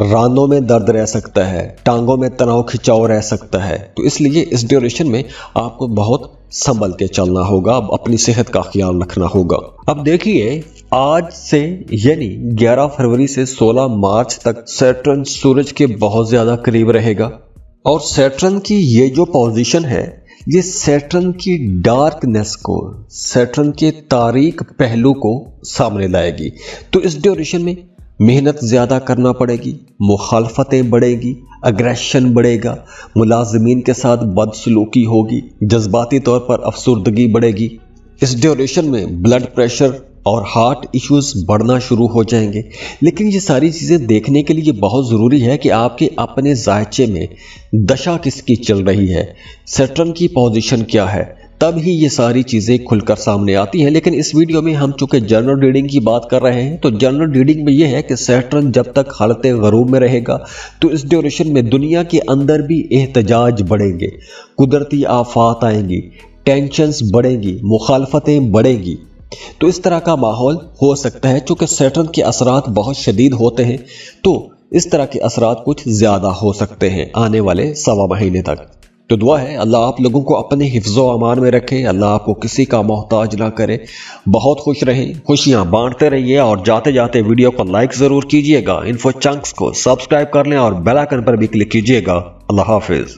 रानों में दर्द रह सकता है, टांगों में तनाव खिंचाव रह सकता है। तो इसलिए इस ड्यूरेशन में आपको बहुत संभल के चलना होगा, अपनी सेहत का ख्याल रखना होगा। अब देखिए, आज से यानी 11 फरवरी से 16 मार्च तक सैटर्न सूरज के बहुत ज़्यादा करीब रहेगा, और सैटर्न की ये जो पोजीशन है ये सैटर्न की डार्कनेस को, सैटर्न के तारीक पहलू को सामने लाएगी। तो इस ड्यूरेशन में मेहनत ज़्यादा करना पड़ेगी, मुखालफतें बढ़ेगी, अग्रेशन बढ़ेगा, मुलाजिमीन के साथ बदसलूकी होगी, जज्बाती तौर पर अफसुर्दगी बढ़ेगी। इस ड्यूरेशन में ब्लड प्रेशर और हार्ट इश्यूज बढ़ना शुरू हो जाएंगे। लेकिन ये सारी चीज़ें देखने के लिए बहुत ज़रूरी है कि आपके अपने जायचे में दशा किसकी चल रही है, सैटर्न की पोजीशन क्या है, तब ही ये सारी चीज़ें खुलकर सामने आती हैं। लेकिन इस वीडियो में हम चूँकि जनरल रीडिंग की बात कर रहे हैं, तो जनरल रीडिंग में ये है कि सैटर्न जब तक हालत गरूब में रहेगा तो इस ड्यूरेशन में दुनिया के अंदर भी एहतजाज बढ़ेंगे, कुदरती आफात आएंगी, टेंशन्स बढ़ेंगी, मुखालफतें बढ़ेंगी। तो इस तरह का माहौल हो सकता है। चूँकि सैटर्न के असरात बहुत शदीद होते हैं, तो इस तरह के असरात कुछ ज़्यादा हो सकते हैं आने वाले सवा महीने तक। तो दुआ है अल्लाह आप लोगों को अपने हिफ्ज़ो अमान में रखे, अल्लाह आपको किसी का मोहताज ना करे। बहुत खुश रहें, खुशियाँ बांटते रहिए, और जाते जाते वीडियो को लाइक ज़रूर कीजिएगा, इन्फो चंक्स को सब्सक्राइब कर लें और बेल आइकन पर भी क्लिक कीजिएगा। अल्लाह हाफिज़।